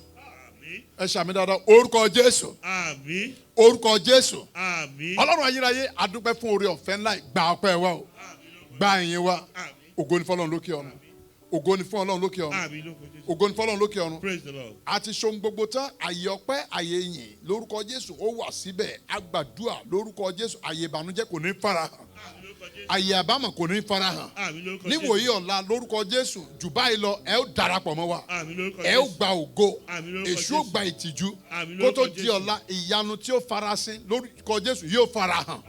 Ẹ ṣàmì dáadáa. Orúkọ Jésù. Àmín. Orúkọ Jésù. Àmín. Ọlọ́run ayérayé a dúpẹ́ fún oore ọ̀fẹ́ ńlá. Gba ọpẹ́ wa o. Gba ìyìn wa. Ògo ni fún Ọlọ́run lókè ọ̀run. Ògo ni fún Ọlọ́run lókè ọ̀run. Ògo ni fún Ọlọ́run lókè ọ̀run. Praise the Lord. A ti ṣohun gbogbo tán. Àyè ọpẹ́, àyè ìyìn lórúkọ Jésù ó wà síbẹ̀. A gbàdúrà lórúkọ Jésù. Àyè ìbànújẹ́ kò ní farahàn. Àyè àbámọ̀ kò ní farahàn. Níwòyí ọ̀la lórúkọ Jésù jù báyìí lọ ẹ ó darapọ̀ mọ́ wa. Ẹ ó gba ògo. Èṣù ó gba ìtìjú. Kó tó di ọ̀la ìyanu tí ó farasin lórúkọ Jésù yóò farahàn.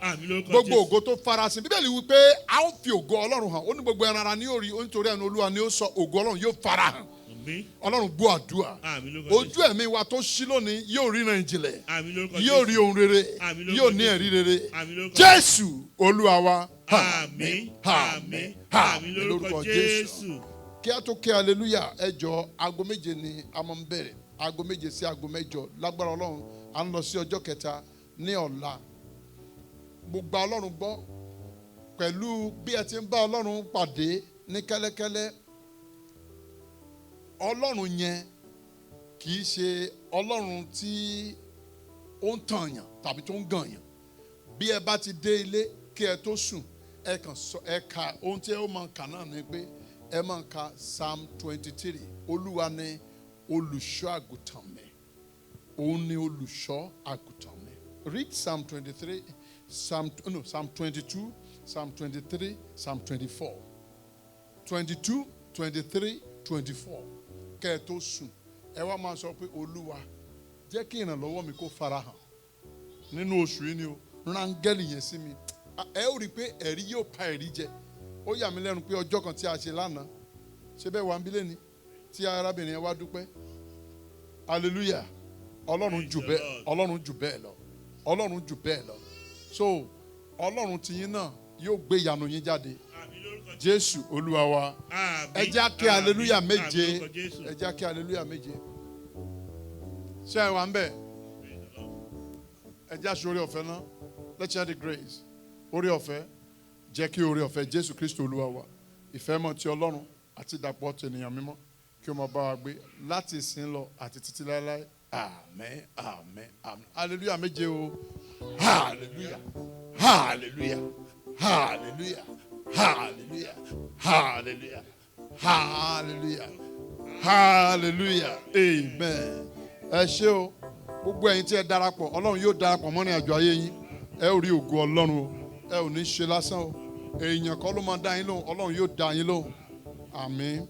Gbogbo ògo tó farasin. Bíbélì wípé a ó fi ògo Ọlọ́run hàn. Ó ní gbogbo ẹran ara ní orí. Ó nítorí ẹnu Olúwa ni ó sọ ògo Ọlọ́run yóò farahàn. Ọlọ́run gbọ́ àdúrà. Ojú ẹ̀mí wa tó ṣí lónìí yóò ríran ìjìnlẹ̀. Yóò rí ohun rere. Yóò ní ẹ̀rí rere. Jésù Olúwa wa. Àmín. Lórúkọ Jésù. Kí a tó kí hallelujah ẹ jọ̀ọ́ aago méje ni a máa ń bẹ̀rẹ̀. Aago méje sí aago mẹ́jọ lágbára Ọlọ́run à ń lọ sí ọjọ́ kẹta ní ọ̀la. Mo gba Ọlọ́run gbọ́ pẹ̀lú bí ẹ ti ń bá Ọlọ́run pàdé ní kẹ́lẹ́kẹ́lẹ́. Ọlọ́run yẹn kì í ṣe Ọlọ́run tí ó ń tàn yàn tàbí tó ń gàn yàn. Bí ẹ bá ti dé ilé kí ẹ tó sùn ẹ ka ohun tí ẹ máa kà náà ni pé ẹ máa ka Psalm 23. Olúwa ni olùṣọ́ àgùntàn mi. Òun ni olùṣọ́ àgùntàn mi. Read Psalm 23, Psalm 22, Psalm 23, Psalm 24. 22, 23, 24. Kẹ́ ẹ tó sùn ẹ wá máa sọ pé Olúwa jẹ́ kí ìrànlọ́wọ́ mi kó farahàn nínú oṣù yìí ni o. Rángẹ́lì yẹn sí mi. Ẹ ó rí i pé ẹ̀rí yóò pa ẹ̀rí jẹ. Ó yà mí lẹ́nu pé ọjọ́ kan tí a ṣe lánàá ṣé bẹ́ẹ̀ wà ń bí lẹ́ni tí arábìnrin yẹn wá dúpẹ́. Hallelujah. Ọlọ́run jù bẹ́ẹ̀ lọ. Ọlọ́run jù bẹ́ẹ̀ lọ. So Ọlọ́run tiyín náà yóò gbé ìyanu yín jáde. Jésù Olúwa wa. Ẹ jẹ́ kí hallelujah méje. Ẹ jẹ́ kí hallelujah méje. Ṣé ẹ wà ń bẹ̀? Ẹ jẹ́ aṣọ orí ọ̀fẹ́ náà. let's share the grace. Oore ọ̀fẹ́, jẹ́ kí oore ọ̀fẹ́ Jésù Kristi Olúwa wa, ìfẹ́ mọ́ ti Ọlọ́run àti ìdàpọ̀ ti ènìyàn mímọ́ kí ó máa bá wa gbé láti ìsìn lọ àti títí láéláé. Amen, amen, amen. Hallelujah méje o. Hallelujah, hallelujah, hallelujah, hallelujah, hallelujah, hallelujah, hallelujah, amen. Ẹ ṣé o, gbogbo ẹ̀yin tí ẹ darapọ̀, Ọlọ́run yóò darapọ̀ mọ́ ní àjọ ayé yín. Ẹ ò rí ògo Ọlọ́run o, ẹ ò ní ṣe lásán o. Èèyàn kọ́ ló máa dá yín lóhùn, Ọlọ́run yóò dá yín lóhùn. Àmín.